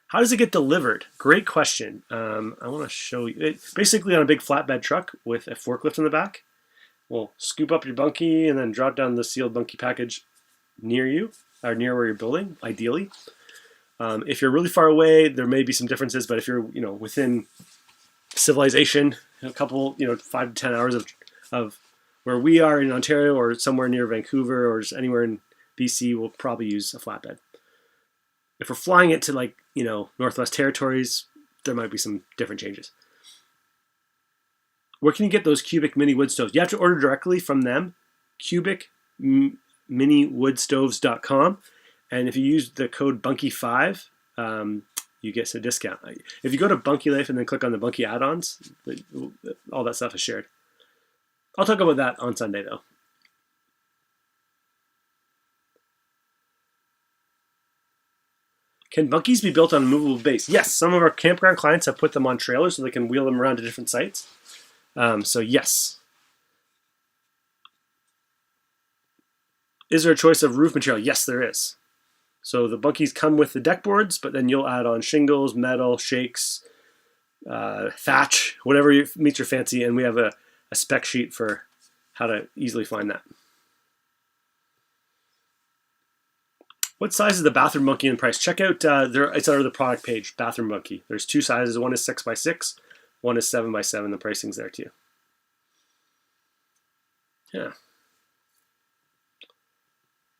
How does it get delivered? Great question. I want to show you. It basically on a big flatbed truck with a forklift in the back. We'll scoop up your bunkie and then drop down the sealed bunkie package near you, or near where you're building, ideally. If you're really far away, there may be some differences, but if you're within civilization, a couple 5 to 10 hours of where we are in Ontario or somewhere near Vancouver or just anywhere in BC, we'll probably use a flatbed. If we're flying it to Northwest Territories, there might be some different changes. Where can you get those cubic mini wood stoves? You have to order directly from them, cubicminiwoodstoves.com. And if you use the code Bunkie5, you get a discount. If you go to Bunkie Life and then click on the Bunkie add-ons, all that stuff is shared. I'll talk about that on Sunday, though. Can bunkies be built on a movable base? Yes, some of our campground clients have put them on trailers so they can wheel them around to different sites. So yes. Is there a choice of roof material? Yes, there is. So the bunkies come with the deck boards, but then you'll add on shingles, metal, shakes, thatch, whatever meets your fancy, and we have a spec sheet for how to easily find that. What size is the bathroom bunkie in price? Check out, it's under the product page, bathroom bunkie. There's 2 sizes. One is 6x6, one is 7x7. The pricing's there too. Yeah.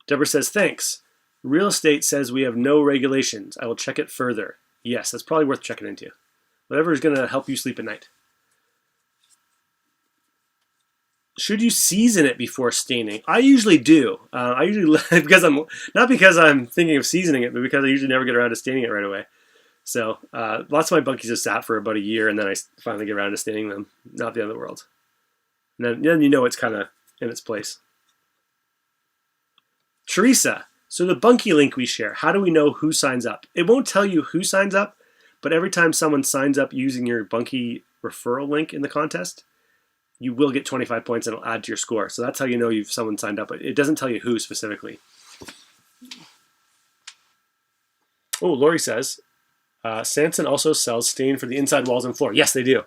Deborah says, thanks. Real estate says we have no regulations. I will check it further. Yes, that's probably worth checking into. Whatever is going to help you sleep at night. Should you season it before staining? I usually do. I usually not because I'm thinking of seasoning it, but because I usually never get around to staining it right away. So lots of my bunkies have sat for about a year, and then I finally get around to staining them. Not the end of the world. And then you know it's kind of in its place. Teresa, so the bunkie link we share, how do we know who signs up? It won't tell you who signs up, but every time someone signs up using your bunkie referral link in the contest, you will get 25 points and it'll add to your score. So that's how you know someone signed up, but it doesn't tell you who specifically. Oh, Lori says, Sanson also sells stain for the inside walls and floor. Yes, they do.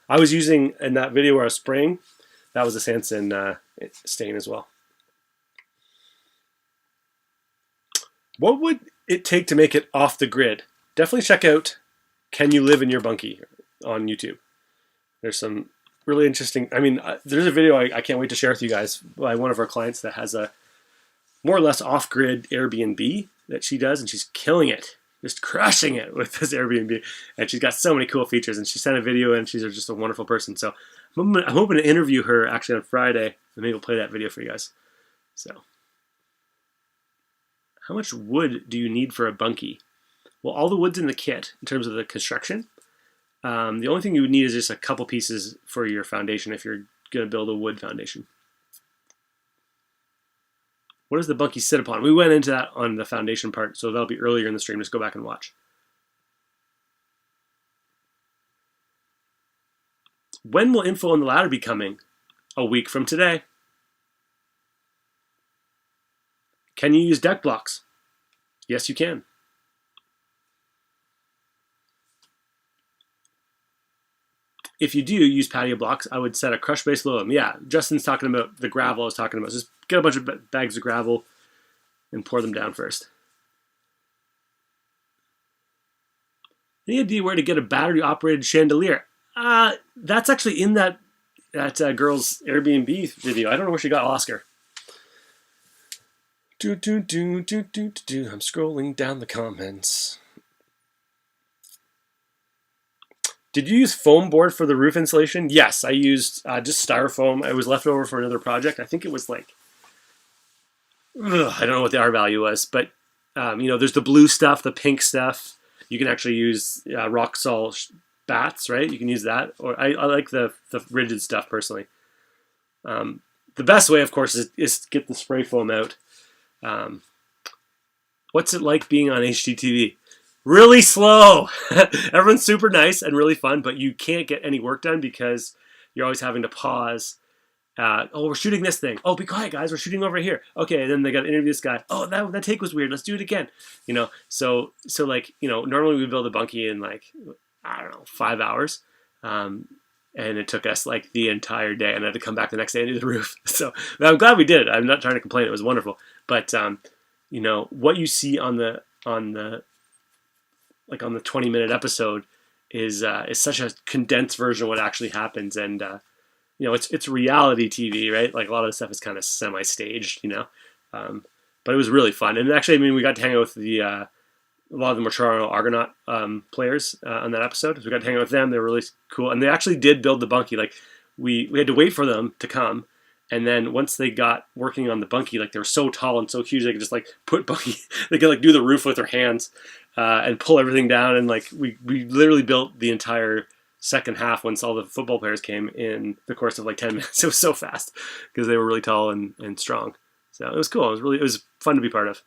I was using, in that video where I was spraying, that was a Sanson stain as well. What would it take to make it off the grid? Definitely check out Can You Live in Your Bunkie on YouTube. There's some really interesting, there's a video I can't wait to share with you guys by one of our clients that has a more or less off-grid Airbnb that she does, and she's killing it, just crushing it with this Airbnb. And she's got so many cool features, and she sent a video, and she's just a wonderful person. So I'm hoping to interview her actually on Friday, and maybe we'll play that video for you guys. So, how much wood do you need for a bunkie? Well, all the wood's in the kit in terms of the construction. The only thing you would need is just a couple pieces for your foundation if you're going to build a wood foundation. What does the bunkie sit upon? We went into that on the foundation part, so that'll be earlier in the stream. Just go back and watch. When will info on the ladder be coming? A week from today. Can you use deck blocks? Yes, you can. If you do use patio blocks, I would set a crush base below them. Yeah, Justin's talking about the gravel I was talking about. Just get a bunch of bags of gravel and pour them down first. Any idea where to get a battery-operated chandelier? That's actually in that girl's Airbnb video. I don't know where she got Oscar. I'm scrolling down the comments. Did you use foam board for the roof insulation? Yes, I used just styrofoam. It was left over for another project. I think it was like, I don't know what the R value was, but there's the blue stuff, the pink stuff. You can actually use rock salt bats, right? You can use that. Or I like the rigid stuff personally. The best way, of course, is get the spray foam out. What's it like being on HGTV? Really slow. Everyone's super nice and really fun, but you can't get any work done because you're always having to pause. We're shooting this thing. Oh, be quiet, guys. We're shooting over here. Okay, and then they got to interview this guy. Oh, that take was weird. Let's do it again. So normally we build a bunkie in 5 hours. And it took us like the entire day, and I had to come back the next day and do the roof. So I'm glad we did it. I'm not trying to complain. It was wonderful. But what you see on the 20-minute episode is such a condensed version of what actually happens, and it's reality TV, right? Like a lot of the stuff is kind of semi-staged, but it was really fun. And actually, we got to hang out with a lot of them were Toronto Argonaut players on that episode. So we got to hang out with them. They were really cool, and they actually did build the bunkie. Like we had to wait for them to come. And then once they got working on the bunkie, they were so tall and so huge, they could just put bunkie, they could do the roof with their hands and pull everything down. And we literally built the entire second half once all the football players came in the course of 10 minutes. It was so fast because they were really tall and strong. So it was cool. It was fun to be part of.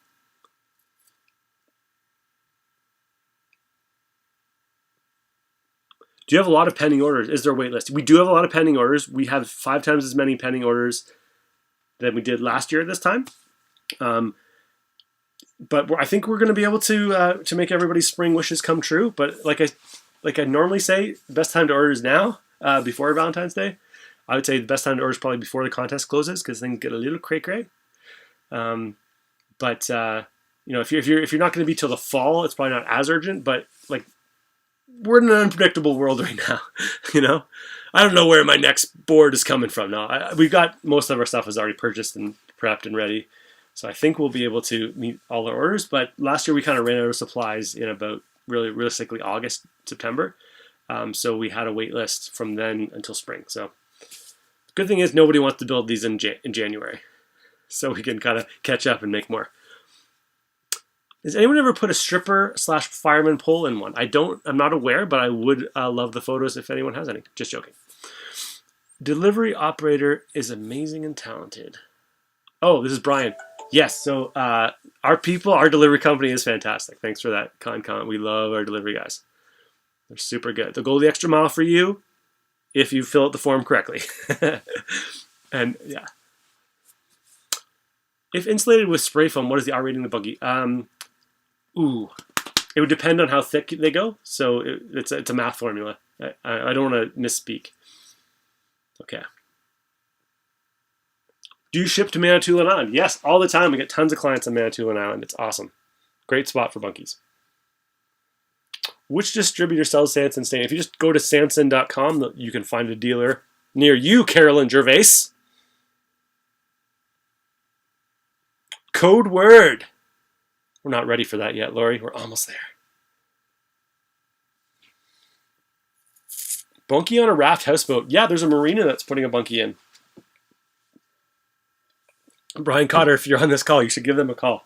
Do you have a lot of pending orders? Is there a wait list? We do have a lot of pending orders. We have 5 times as many pending orders than we did last year at this time. But I think we're going to be able to make everybody's spring wishes come true. But like I normally say, the best time to order is now, before Valentine's Day. I would say the best time to order is probably before the contest closes because things get a little cray-cray. But if you're not going to be till the fall, it's probably not as urgent. But we're in an unpredictable world right now, I don't know where my next board is coming from now. We've got most of our stuff is already purchased and prepped and ready. So I think we'll be able to meet all our orders. But last year we kind of ran out of supplies in about realistically August, September. So we had a wait list from then until spring. So the good thing is nobody wants to build these in January. So we can kind of catch up and make more. Has anyone ever put a stripper/fireman pole in one? I'm not aware, but I would love the photos if anyone has any. Just joking. Delivery operator is amazing and talented. Oh, this is Brian. Yes, so our delivery company is fantastic. Thanks for that kind comment. We love our delivery guys. They're super good. They'll go the extra mile for you if you fill out the form correctly. And yeah. If insulated with spray foam, what is the R rating of the bunkie? It would depend on how thick they go. So it's a math formula. I don't want to misspeak. Okay. Do you ship to Manitoulin Island? Yes, all the time. We get tons of clients on Manitoulin Island. It's awesome. Great spot for bunkies. Which distributor sells Sanson stain? If you just go to sanson.com, you can find a dealer near you, Carolyn Gervais. Code word. We're not ready for that yet, Lori. We're almost there. Bunkie on a raft houseboat. Yeah, there's a marina that's putting a bunkie in. Brian Cotter, if you're on this call, you should give them a call.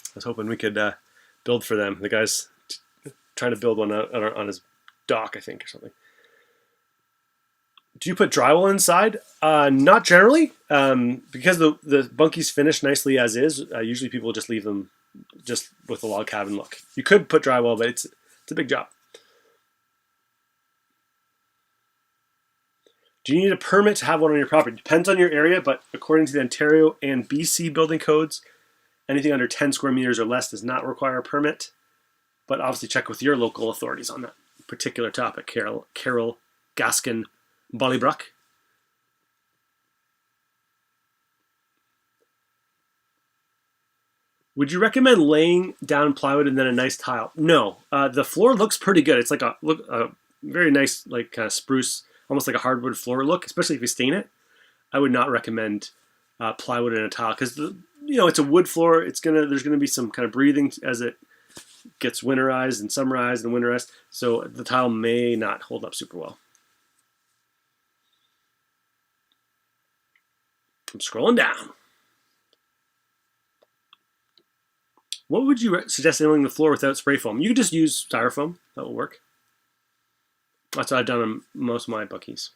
I was hoping we could build for them. The guy's trying to build one on his dock, I think, or something. Do you put drywall inside? Not generally, because the bunkies finish nicely as is. Usually people just leave them just with a log cabin look. You could put drywall, but it's a big job. Do you need a permit to have one on your property? Depends on your area, but according to the Ontario and BC building codes, anything under 10 square meters or less does not require a permit. But obviously check with your local authorities on that particular topic. Carol Gaskin Bollybrook. Would you recommend laying down plywood and then a nice tile? No. The floor looks pretty good. It's like a very nice, like kind of spruce, almost like a hardwood floor look, especially if you stain it. I would not recommend plywood and a tile because it's a wood floor. There's gonna be some kind of breathing as it gets winterized and summerized and winterized, so the tile may not hold up super well. I'm scrolling down. What would you suggest sealing the floor without spray foam? You could just use styrofoam. That will work. That's what I've done on most of my bunkies.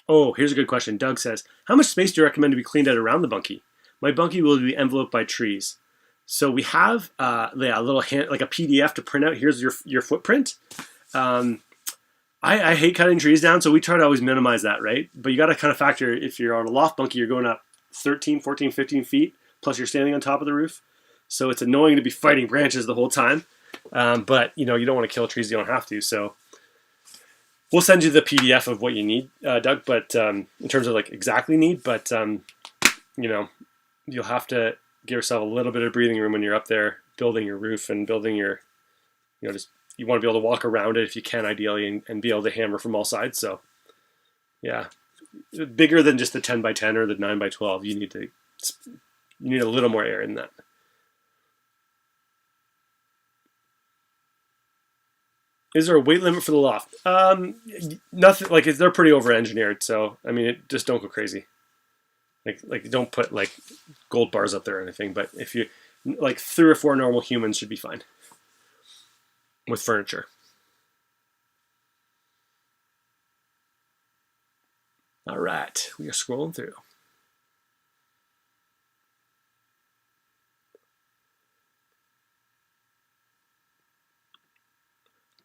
Oh, here's a good question. Doug says, how much space do you recommend to be cleaned out around the bunkie? My bunkie will be enveloped by trees. So we have a little like a PDF to print out. Here's your footprint. I hate cutting trees down, so we try to always minimize that, right? But you got to kind of factor, if you're on a loft bunkie, you're going up 13, 14, 15 feet, plus you're standing on top of the roof. So it's annoying to be fighting branches the whole time. But you don't want to kill trees you don't have to. So we'll send you the PDF of what you need, Doug. But in terms of like exactly need, but you'll have to give yourself a little bit of breathing room when you're up there building your roof and building your, you want to be able to walk around it if you can, ideally, and be able to hammer from all sides. So yeah, bigger than just the 10 by 10 or the 9 by 12. You need a little more air in that. Is there a weight limit for the loft? Nothing. Like they're pretty over-engineered, so I mean, just don't go crazy. Like don't put like gold bars up there or anything. But if you like 3 or 4 normal humans should be fine with furniture. All right, we are scrolling through.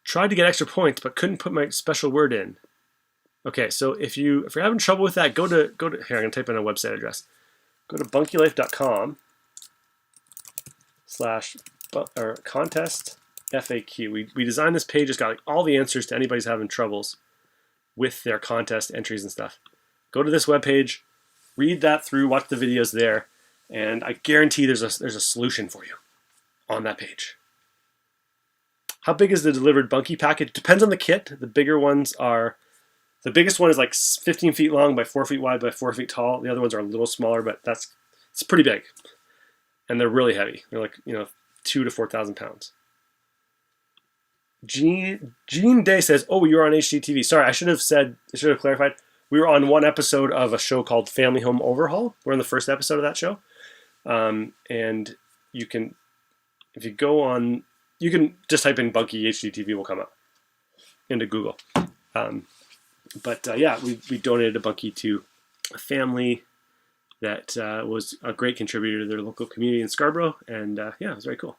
Tried to get extra points, but couldn't put my special word in. Okay, so if you're having trouble with that, go to here. I'm gonna type in a website address. Go to bunkielife.com/contest FAQ. We designed this page. It's got like all the answers to anybody's having troubles with their contest entries and stuff. Go to this webpage, read that through, watch the videos there, and I guarantee there's a solution for you on that page. How big is the delivered bunkie package? Depends on the kit. The biggest one is like 15 feet long by 4 feet wide by 4 feet tall. The other ones are a little smaller, but it's pretty big. And they're really heavy. They're like, 2,000 to 4,000 pounds. Gene Day says, oh, you're on HGTV. Sorry, I should have clarified. We were on one episode of a show called Family Home Overhaul. We're in the first episode of that show. And you can, if you go on, you can just type in Bunkie HGTV will come up into Google. Yeah, we donated a bunkie to a family that was a great contributor to their local community in Scarborough. And yeah, it was very cool.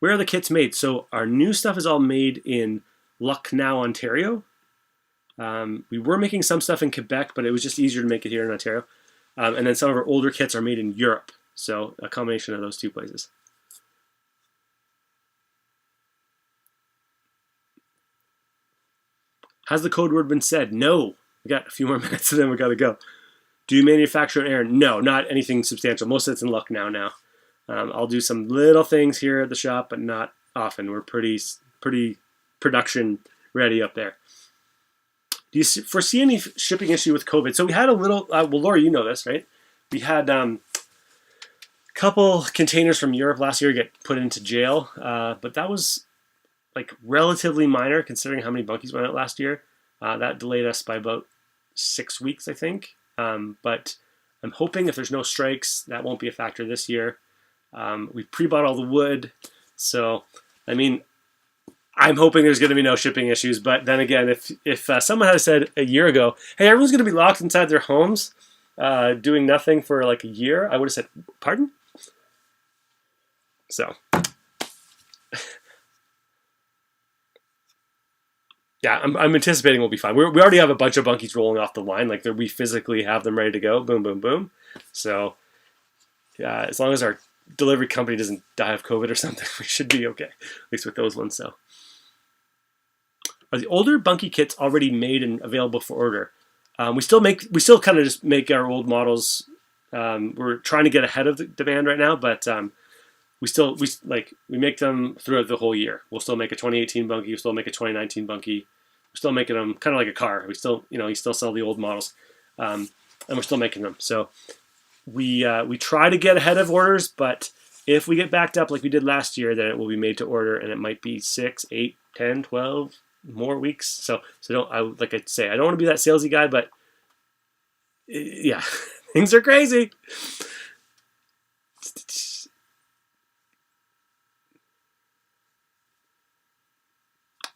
Where are the kits made? So our new stuff is all made in Lucknow, Ontario. We were making some stuff in Quebec, but it was just easier to make it here in Ontario. And then some of our older kits are made in Europe. So a combination of those two places. Has the code word been said? No. We got a few more minutes and then we got to go. Do you manufacture an errand? No, not anything substantial. Most of it's in luck now. I'll do some little things here at the shop, but not often. We're pretty production ready up there. Do you foresee any shipping issue with COVID? So we had a little, well, Lori, you know this, right? We had a couple containers from Europe last year get put into jail, but that was like relatively minor considering how many bunkies went out last year. That delayed us by about 6 weeks, I think. But I'm hoping if there's no strikes, that won't be a factor this year. We pre-bought all the wood, so I mean, I'm hoping there's going to be no shipping issues. But then again, if someone had said a year ago, "Hey, everyone's going to be locked inside their homes, doing nothing for like a year," I would have said, "Pardon?" So, yeah, I'm anticipating we'll be fine. We already have a bunch of bunkies rolling off the line. Like we physically have them ready to go. Boom, boom, boom. So, yeah, as long as our delivery company doesn't die of COVID or something, we should be okay. At least with those ones. So, are the older Bunkie kits already made and available for order? We still kind of just make our old models. We're trying to get ahead of the demand right now, but we make them throughout the whole year. We'll still make a 2018 Bunkie. We'll still make a 2019 Bunkie. We're still making them kind of like a car. We still, you still sell the old models, and we're still making them. So we try to get ahead of orders, but if we get backed up like we did last year, then it will be made to order, and it might be 6, 8, 10, 12 more weeks. So like I say, I don't want to be that salesy guy, but yeah, things are crazy.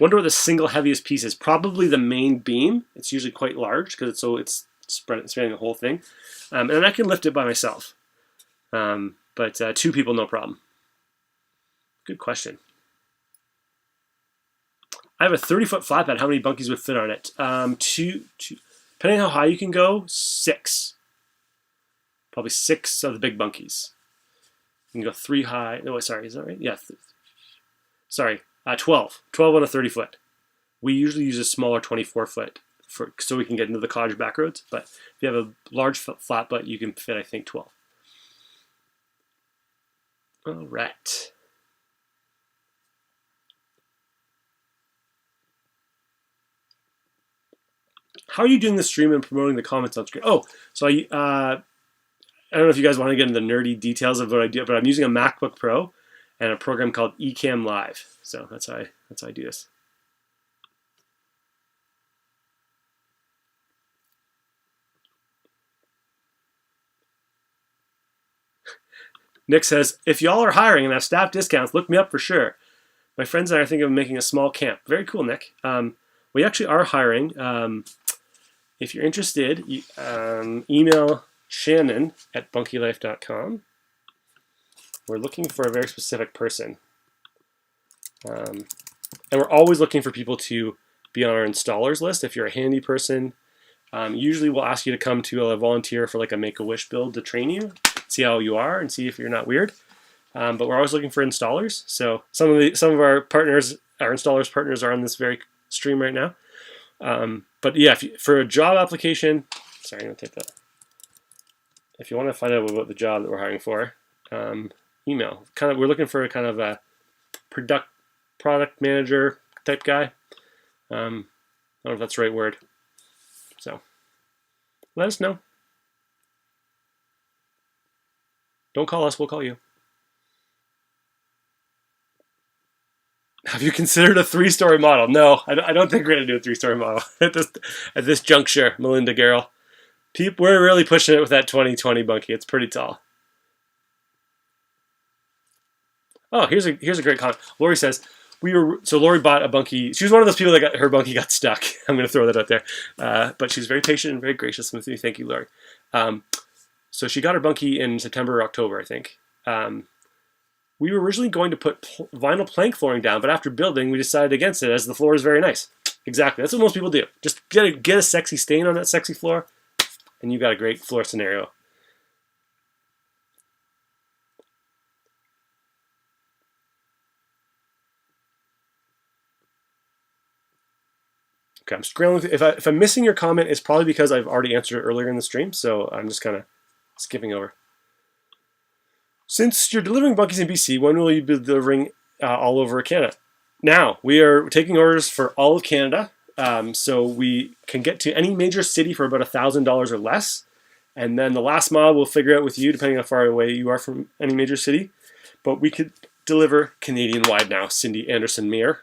Wonder what the single heaviest piece is. Probably the main beam. It's usually quite large because it's spanning the whole thing, and I can lift it by myself. But 2 people, no problem. Good question. I have a 30-foot flatbed. How many bunkies would fit on it? 2. Depending on how high you can go, 6. Probably 6 of the big bunkies. You can go 3 high. No, sorry, is that right? Yeah. Sorry, 12. 12 on a 30-foot. We usually use a smaller 24-foot so we can get into the cottage back roads. But if you have a large flatbed, you can fit, I think, 12. All right. How are you doing the stream and promoting the comments on screen? Oh, so I don't know if you guys want to get into the nerdy details of what I do, but I'm using a MacBook Pro and a program called Ecamm Live. So that's how I do this. Nick says, if y'all are hiring and have staff discounts, look me up for sure. My friends and I are thinking of making a small camp. Very cool, Nick. We actually are hiring. If you're interested, email Shannon at bunkielife.com. We're looking for a very specific person. And we're always looking for people to be on our installers list. If you're a handy person, usually we'll ask you to come to a volunteer for like a Make-A-Wish build to train you, see how you are, and see if you're not weird. But we're always looking for installers. So some of our partners, our installers partners, are on this very stream right now. But yeah, for a job application, sorry, I'm gonna take that. If you want to find out about the job that we're hiring for, email. We're looking for a kind of a product manager type guy. I don't know if that's the right word. So let us know. Don't call us, we'll call you. Have you considered a 3-story model? No, I don't think we're going to do a 3-story model at this juncture, Melinda Garrell. We're really pushing it with that 2020 Bunkie. It's pretty tall. Oh, here's a great comment. Lori says, Lori bought a Bunkie. She was one of those people that her Bunkie got stuck. I'm going to throw that out there. But she's very patient and very gracious with me. Thank you, Lori. So she got her Bunkie in September or October, I think. We were originally going to put vinyl plank flooring down, but after building, we decided against it as the floor is very nice. Exactly. That's what most people do. Just get a sexy stain on that sexy floor, and you got a great floor scenario. Okay, I'm scrolling. If I'm missing your comment, it's probably because I've already answered it earlier in the stream, so I'm just kind of skipping over. Since you're delivering bunkies in BC, when will you be delivering all over Canada? Now, we are taking orders for all of Canada, so we can get to any major city for about $1,000 or less, and then the last mile we'll figure out with you, depending on how far away you are from any major city. But we could deliver Canadian-wide now. Cindy Anderson-Meyer.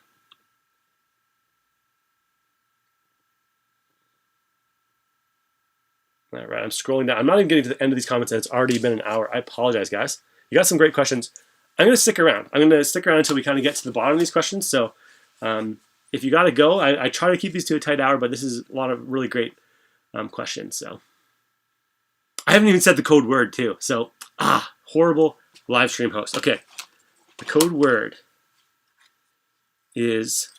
All right, I'm scrolling down. I'm not even getting to the end of these comments, and it's already been an hour. I apologize, guys. You got some great questions. I'm going to stick around. I'm going to stick around until we kind of get to the bottom of these questions. So if you got to go, I try to keep these to a tight hour, but this is a lot of really great questions. So I haven't even said the code word, too. So, horrible live stream host. Okay, the code word is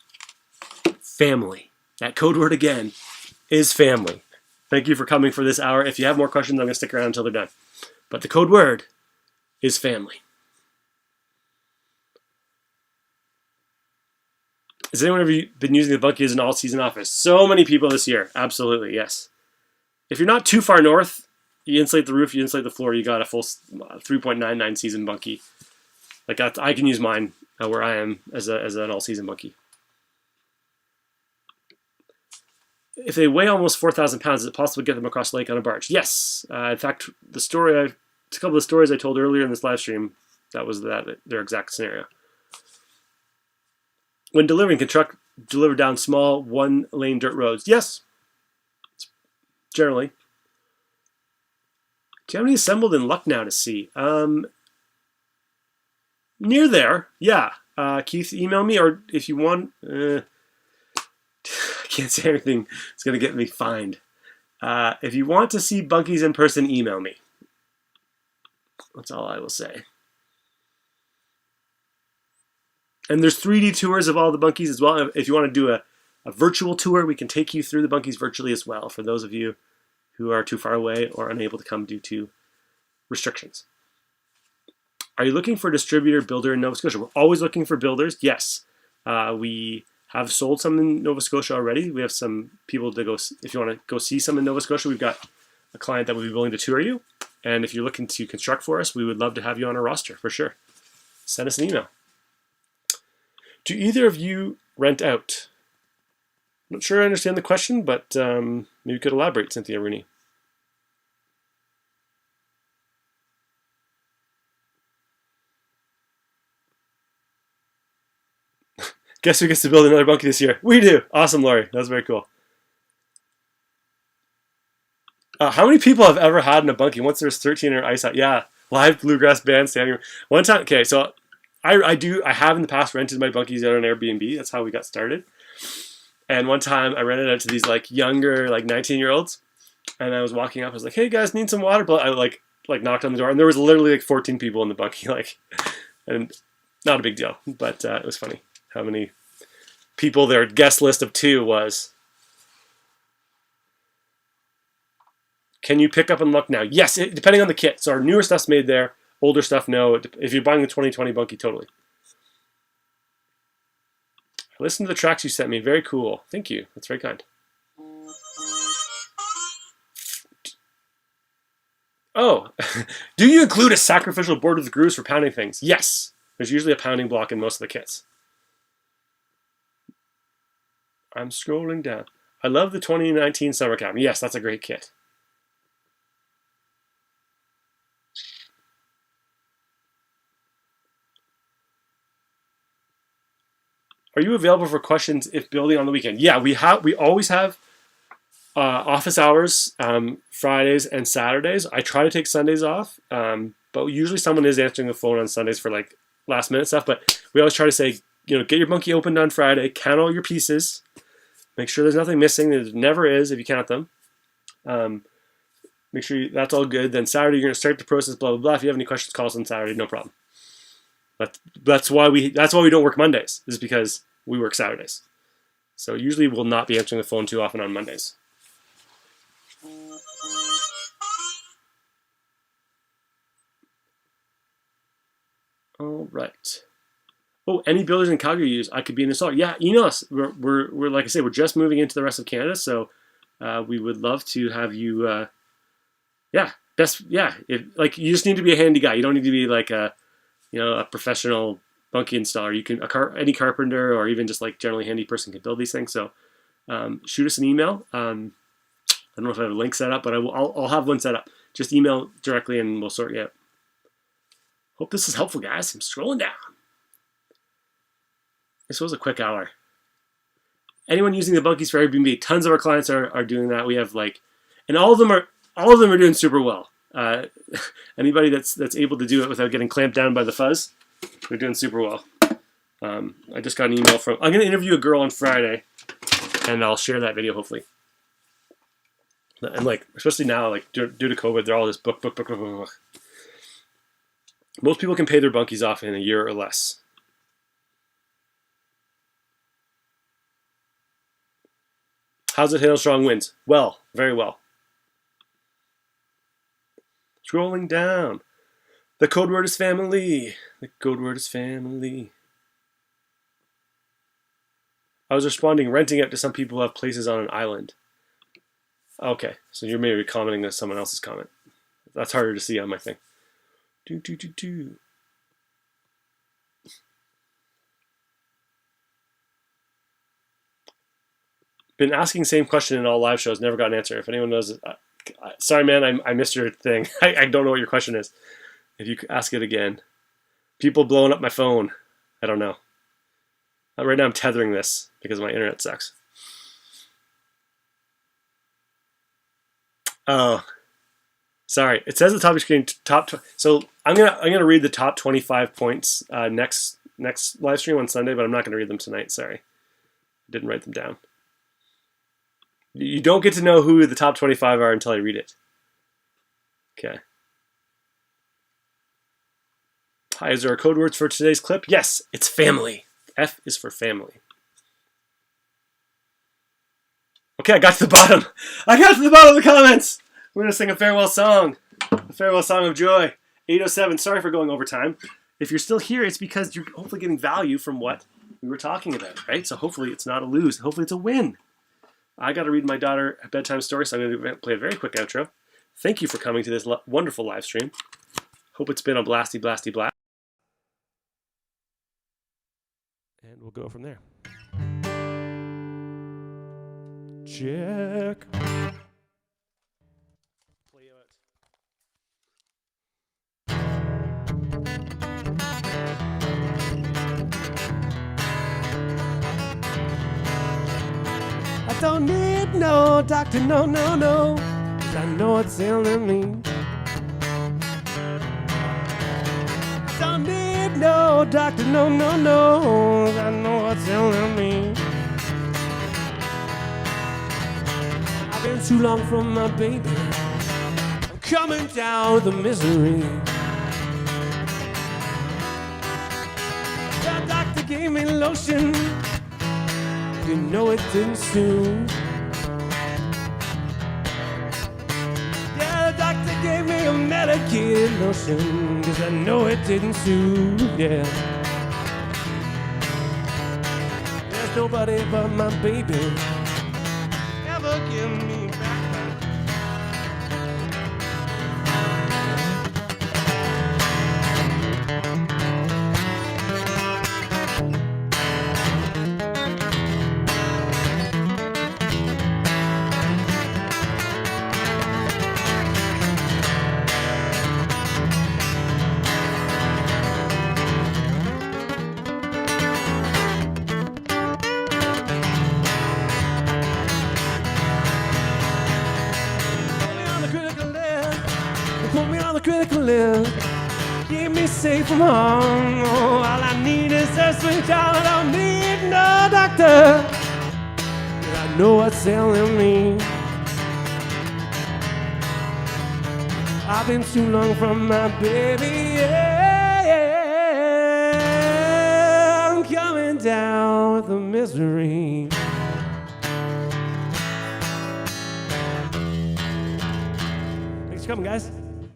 family. That code word, again, is family. Thank you for coming for this hour. If you have more questions, I'm going to stick around until they're done. But the code word is family. Has anyone ever been using the Bunkie as an all-season office? So many people this year. Absolutely, yes. If you're not too far north, you insulate the roof, you insulate the floor, you got a full 3.99 season Bunkie. Like I can use mine where I am as an all-season Bunkie. If they weigh almost 4,000 pounds, is it possible to get them across the lake on a barge? Yes. In fact, a couple of stories I told earlier in this live stream, that was their exact scenario. When delivering, can truck deliver down small one-lane dirt roads? Yes. Generally. Do you have any assembled in Lucknow to see? Near there, yeah. Keith, email me, or if you want... I can't say anything. It's going to get me fined. If you want to see Bunkies in person, email me. That's all I will say. And there's 3D tours of all the Bunkies as well. If you want to do a virtual tour, we can take you through the Bunkies virtually as well for those of you who are too far away or unable to come due to restrictions. Are you looking for a distributor builder in Nova Scotia? We're always looking for builders. Yes. We have sold some in Nova Scotia already. We have some people to go, if you want to go see some in Nova Scotia, we've got a client that would be willing to tour you. And if you're looking to construct for us, we would love to have you on our roster for sure. Send us an email. Do either of you rent out? I'm not sure I understand the question, but maybe you could elaborate, Cynthia Rooney. Guess who gets to build another Bunkie this year? We do. Awesome, Laurie. That was very cool. How many people have ever had in a Bunkie once there's 13 in ice out? Yeah, live bluegrass band standing. One time, okay, so I have in the past rented my Bunkies out on Airbnb. That's how we got started. And one time I rented out to these like younger, like 19-year-olds, and I was walking up. I was like, "Hey guys, need some water?" But I like knocked on the door, and there was literally like 14 people in the Bunkie, like, and not a big deal, but it was funny how many people their guest list of 2 was. Can you pick up and look now? Yes, depending on the kit. So our newer stuff's made there. Older stuff, no. If you're buying the 2020 Bunkie, totally. Listen to the tracks you sent me. Very cool. Thank you. That's very kind. Oh, do you include a sacrificial board with grooves for pounding things? Yes. There's usually a pounding block in most of the kits. I'm scrolling down. I love the 2019 Summer Camp. Yes, that's a great kit. Are you available for questions if building on the weekend? Yeah, we always have office hours Fridays and Saturdays. I try to take Sundays off, but usually someone is answering the phone on Sundays for like last minute stuff. But we always try to say, get your Bunkie opened on Friday, count all your pieces, make sure there's nothing missing. There never is if you count them. Make sure that's all good. Then Saturday you're going to start the process. Blah blah blah. If you have any questions, call us on Saturday. No problem. But that's why we don't work Mondays. Is because we work Saturdays. So usually we'll not be answering the phone too often on Mondays. All right. Oh, any builders in Calgary use, I could be an installer. Yeah, email us. We're like I said, we're just moving into the rest of Canada, so we would love to have you. If you just need to be a handy guy. You don't need to be like a professional Bunkie installer. You can any carpenter or even just like generally handy person can build these things. So shoot us an email. I don't know if I have a link set up, but I'll have one set up. Just email directly and we'll sort you out. Hope this is helpful, guys. I'm scrolling down. This was a quick hour. Anyone using the Bunkies for Airbnb? Tons of our clients are doing that. We have and all of them are doing super well. Anybody that's able to do it without getting clamped down by the fuzz, they're doing super well. I just got an email I'm going to interview a girl on Friday, and I'll share that video hopefully. And especially now, due to COVID, they're all this book. Most people can pay their Bunkies off in a year or less. How's it handle strong winds? Well, very well. Scrolling down. The code word is family. The code word is family. I was responding, renting out to some people who have places on an island. Okay, so you're maybe commenting on someone else's comment. That's harder to see on my thing. Been asking the same question in all live shows, never got an answer. If anyone knows, sorry man, I missed your thing. I don't know what your question is. If you could ask it again. People blowing up my phone. I don't know. Right now I'm tethering this because my internet sucks. Oh, sorry. It says at the top of your screen, so I'm gonna read the top 25 points next live stream on Sunday, but I'm not gonna read them tonight. Sorry, I didn't write them down. You don't get to know who the top 25 are until I read it. Okay. Hi, is there a code words for today's clip? Yes, it's family. F is for family. Okay, I got to the bottom. I got to the bottom of the comments. We're going to sing a farewell song. A farewell song of joy. 8:07. Sorry for going over time. If you're still here, it's because you're hopefully getting value from what we were talking about, right? So hopefully it's not a lose. Hopefully it's a win. I got to read my daughter a bedtime story, so I'm going to play a very quick outro. Thank you for coming to this wonderful live stream. Hope it's been a blasty blast. And we'll go from there. Check. Play out. I don't need no doctor, no, 'cause I know what's ailing me. Don't need no doctor, no, 'cause I know what's ailing me. I've been too long from my baby. I'm coming down with the misery. The doctor gave me lotion. You know it didn't soothe. Yeah, the doctor gave me a medicated lotion, 'cause I know it didn't soothe, yeah. There's nobody but my baby ever give me back. Put me on the critical list. Keep me safe from harm. Oh, all I need is a sweet child. I don't need no doctor. I know what's ailing me. I've been too long from my baby. Yeah. I'm coming down with the misery. Thanks for coming, guys.